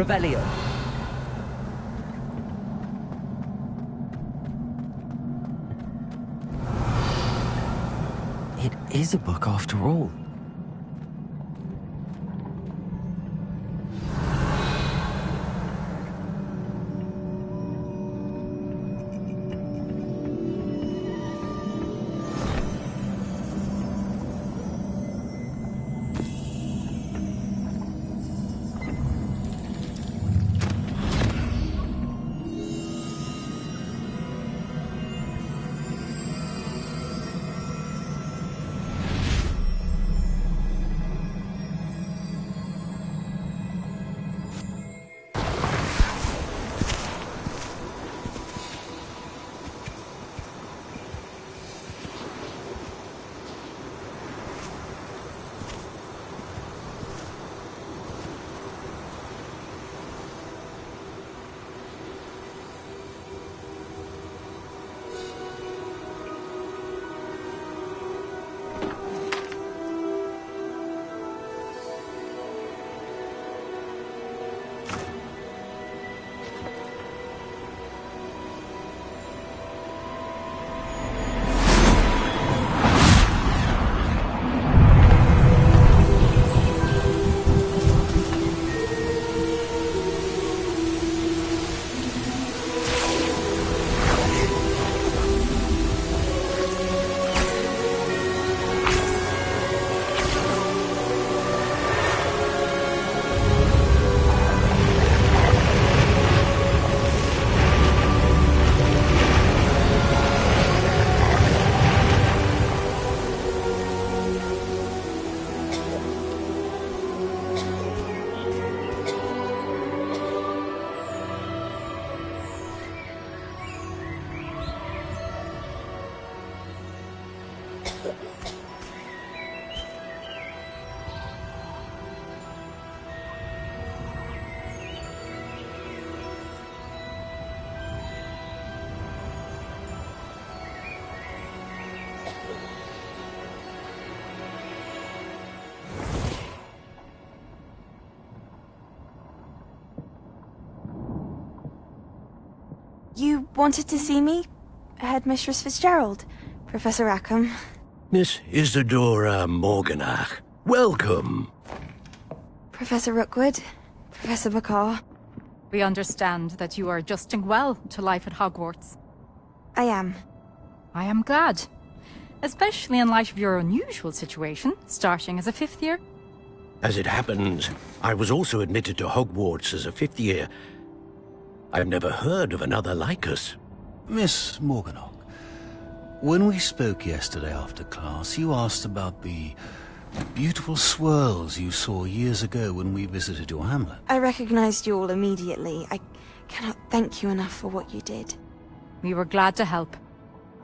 [SPEAKER 1] Revelio. It is a book after all.
[SPEAKER 18] You wanted to see me? Headmistress Fitzgerald, Professor Rackham.
[SPEAKER 19] Miss Isadora Morganach, welcome.
[SPEAKER 18] Professor Rookwood, Professor McCaw.
[SPEAKER 14] We understand that you are adjusting well to life at Hogwarts.
[SPEAKER 18] I am.
[SPEAKER 14] I am glad. Especially in light of your unusual situation, starting as a 5th year.
[SPEAKER 19] As it happens, I was also admitted to Hogwarts as a 5th year. I've never heard of another like us.
[SPEAKER 20] Miss Morganach, when we spoke yesterday after class, you asked about the beautiful swirls you saw years ago when we visited your hamlet.
[SPEAKER 18] I recognized you all immediately. I cannot thank you enough for what you did.
[SPEAKER 14] We were glad to help.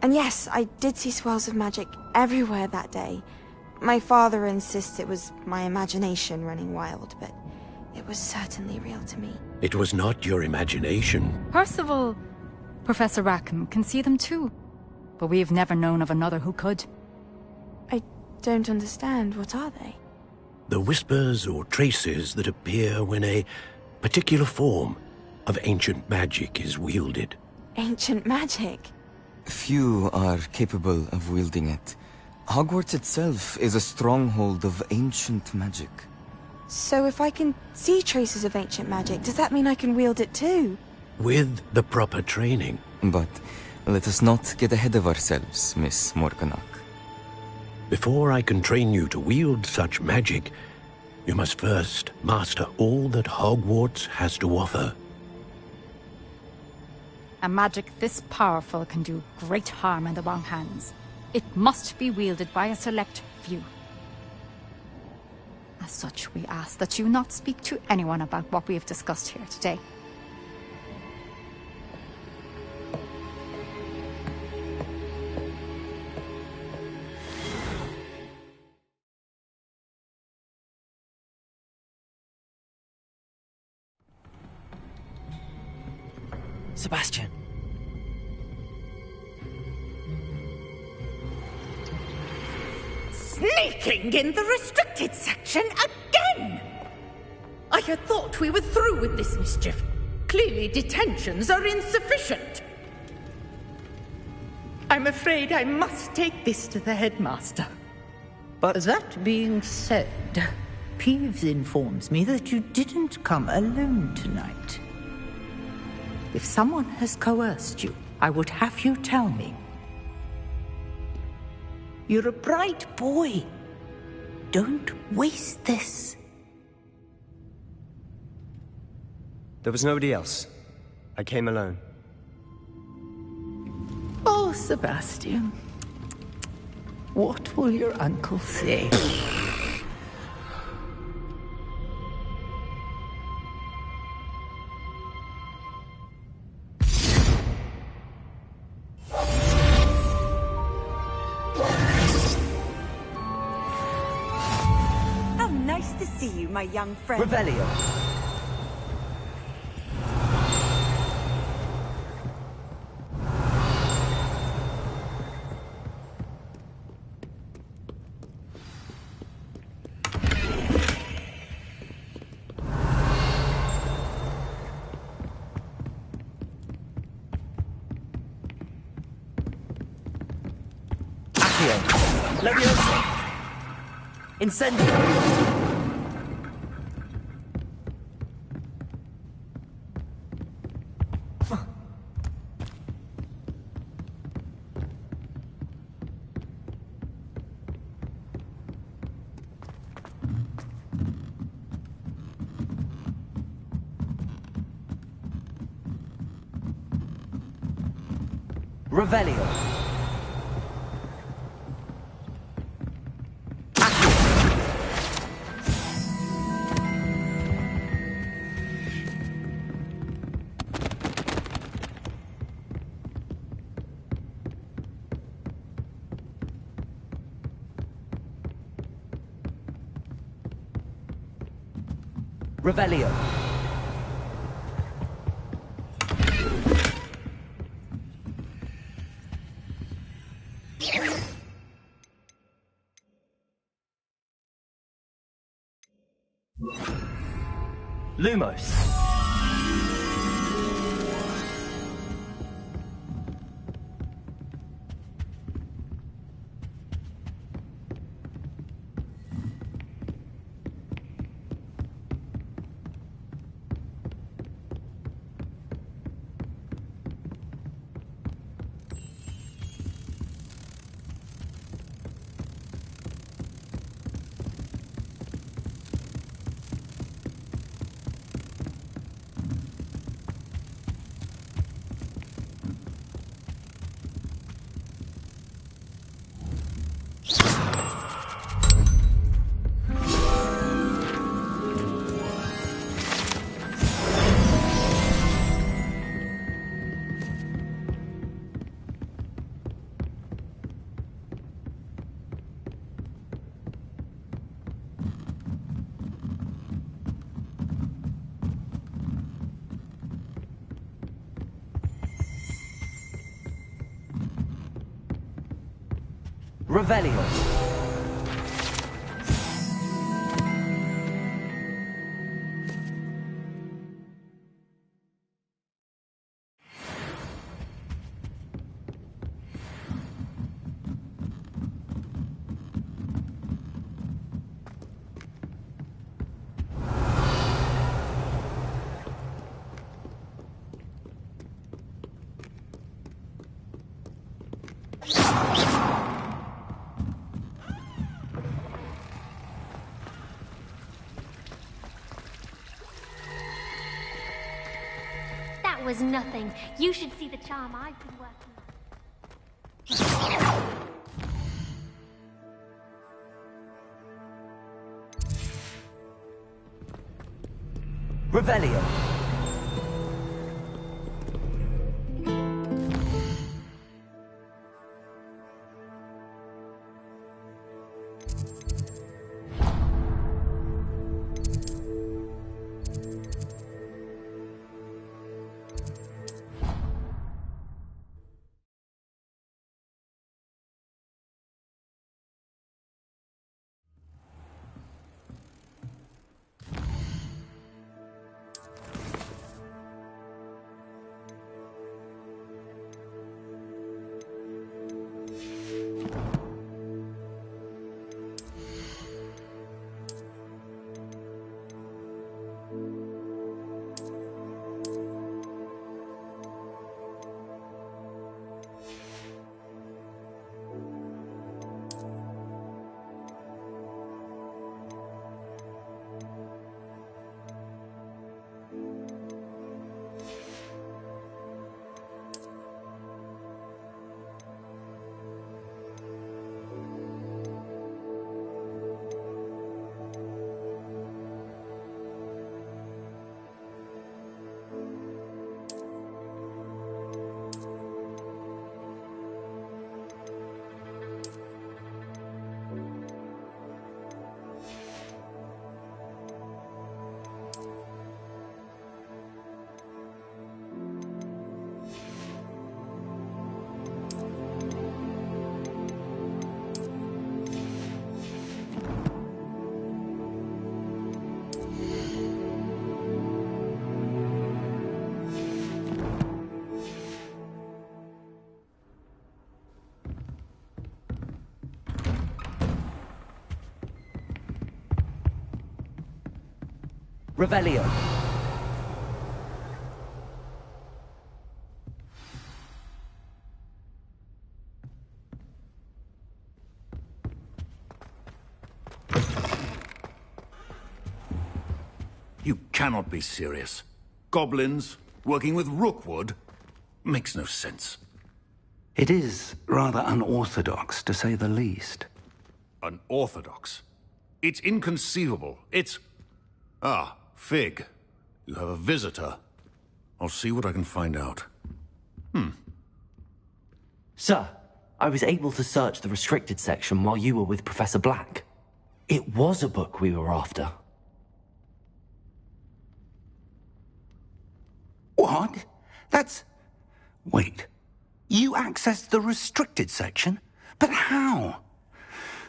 [SPEAKER 18] And yes, I did see swirls of magic everywhere that day. My father insists it was my imagination running wild, but it was certainly real to me.
[SPEAKER 19] It was not your imagination.
[SPEAKER 14] Percival, Professor Rackham can see them too. But we have never known of another who could.
[SPEAKER 18] I don't understand. What are they?
[SPEAKER 19] The whispers or traces that appear when a particular form of ancient magic is wielded.
[SPEAKER 18] Ancient magic?
[SPEAKER 21] Few are capable of wielding it. Hogwarts itself is a stronghold of ancient magic.
[SPEAKER 18] So if I can see traces of ancient magic, does that mean I can wield it too?
[SPEAKER 19] With the proper training.
[SPEAKER 21] But let us not get ahead of ourselves, Miss Morganach.
[SPEAKER 19] Before I can train you to wield such magic, you must first master all that Hogwarts has to offer.
[SPEAKER 14] A magic this powerful can do great harm in the wrong hands. It must be wielded by a select few. As such, we ask that you not speak to anyone about what we have discussed here today.
[SPEAKER 1] Sebastian.
[SPEAKER 2] Sneaking in the restricted section again! I had thought we were through with this mischief. Clearly detentions are insufficient. I'm afraid I must take this to the headmaster.
[SPEAKER 22] But that being said, Peeves informs me that you didn't come alone tonight. If someone has coerced you, I would have you tell me. You're a bright boy. Don't waste this.
[SPEAKER 12] There was nobody else. I came alone.
[SPEAKER 22] Oh, Sebastian. What will your uncle say?
[SPEAKER 3] How nice to see you, my young friend.
[SPEAKER 1] Revelio. Leviosa! Incendio! Revelio! Revelio. Lumos. Revelio.
[SPEAKER 5] That was nothing. You should see the charm I've been working on.
[SPEAKER 1] Revelio. Revelio.
[SPEAKER 20] You cannot be serious. Goblins working with Rookwood makes no sense.
[SPEAKER 15] It is rather unorthodox, to say the least.
[SPEAKER 20] Unorthodox? It's inconceivable. It's... Ah, Fig. You have a visitor. I'll see what I can find out.
[SPEAKER 1] Sir, I was able to search the restricted section while you were with Professor Black. It was a book we were after.
[SPEAKER 15] What? That's... Wait. You accessed the restricted section? But how?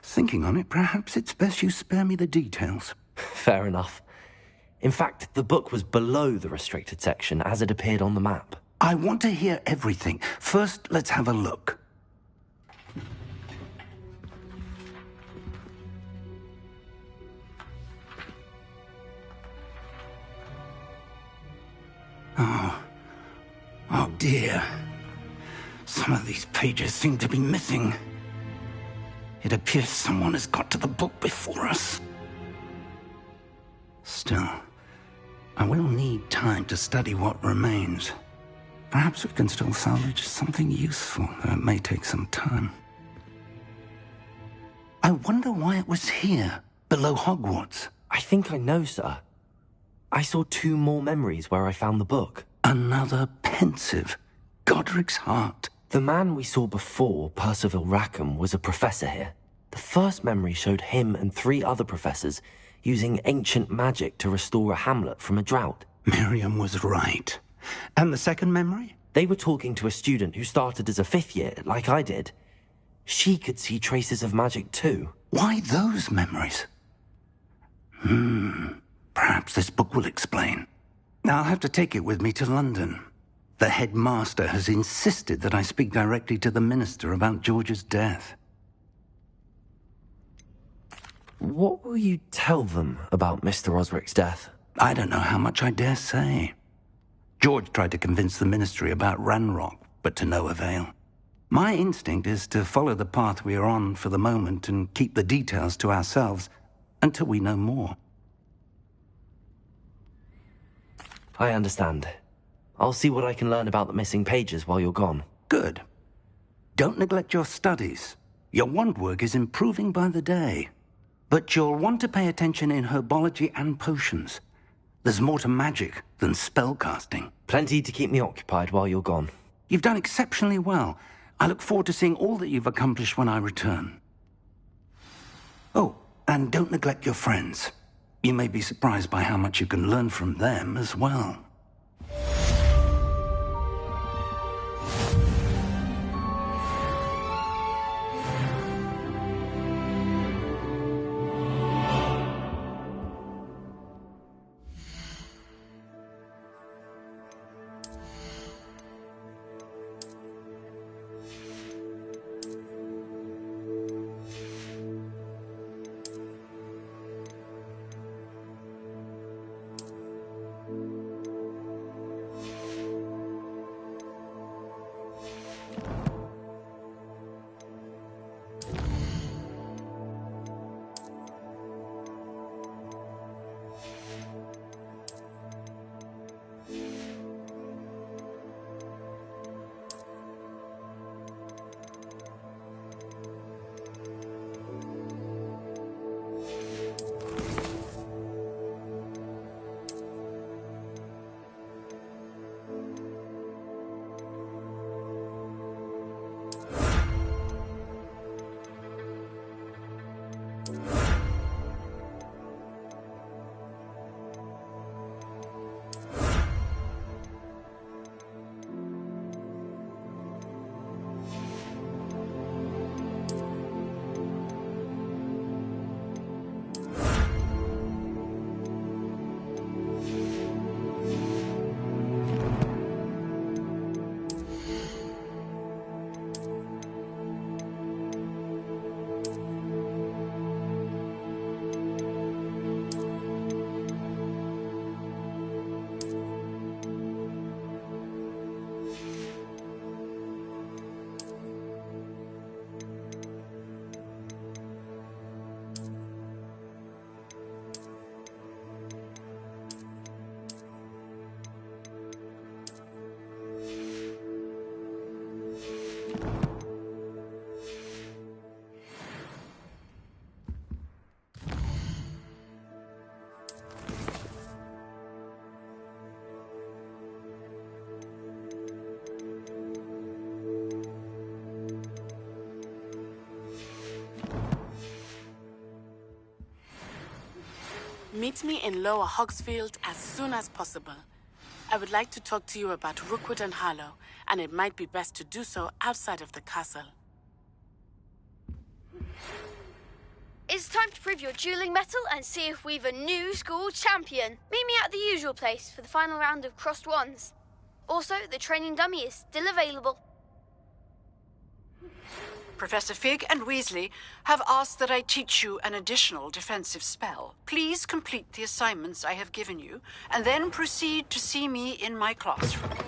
[SPEAKER 15] Thinking on it, perhaps it's best you spare me the details.
[SPEAKER 1] Fair enough. In fact, the book was below the restricted section as it appeared on the map.
[SPEAKER 15] I want to hear everything. First, let's have a look. Oh dear. Some of these pages seem to be missing. It appears someone has got to the book before us. Still, I will need time to study what remains. Perhaps we can still salvage something useful, though it may take some time. I wonder why it was here, below Hogwarts.
[SPEAKER 1] I think I know, sir. I saw 2 more memories where I found the book.
[SPEAKER 15] Another pensive. Godric's heart.
[SPEAKER 1] The man we saw before, Percival Rackham, was a professor here. The first memory showed him and 3 other professors using ancient magic to restore a hamlet from a drought.
[SPEAKER 15] Miriam was right. And the second memory?
[SPEAKER 1] They were talking to a student who started as a 5th year, like I did. She could see traces of magic too.
[SPEAKER 15] Why those memories? Perhaps this book will explain. I'll have to take it with me to London. The headmaster has insisted that I speak directly to the minister about George's death.
[SPEAKER 1] What will you tell them about Mr. Osric's death?
[SPEAKER 15] I don't know how much I dare say. George tried to convince the ministry about Ranrock, but to no avail. My instinct is to follow the path we are on for the moment and keep the details to ourselves until we know more.
[SPEAKER 1] I understand. I'll see what I can learn about the missing pages while you're gone.
[SPEAKER 15] Good. Don't neglect your studies. Your wand work is improving by the day. But you'll want to pay attention in herbology and potions. There's more to magic than spellcasting.
[SPEAKER 1] Plenty to keep me occupied while you're gone.
[SPEAKER 15] You've done exceptionally well. I look forward to seeing all that you've accomplished when I return. Oh, and don't neglect your friends. You may be surprised by how much you can learn from them as well.
[SPEAKER 4] Meet me in Lower Hogsfield as soon as possible. I would like to talk to you about Rookwood and Harlow, and it might be best to do so outside of the castle.
[SPEAKER 13] It's time to prove your dueling mettle and see if we've a new school champion. Meet me at the usual place for the final round of crossed wands. Also, the training dummy is still available.
[SPEAKER 11] Professor Fig and Weasley have asked that I teach you an additional defensive spell. Please complete the assignments I have given you, and then proceed to see me in my classroom.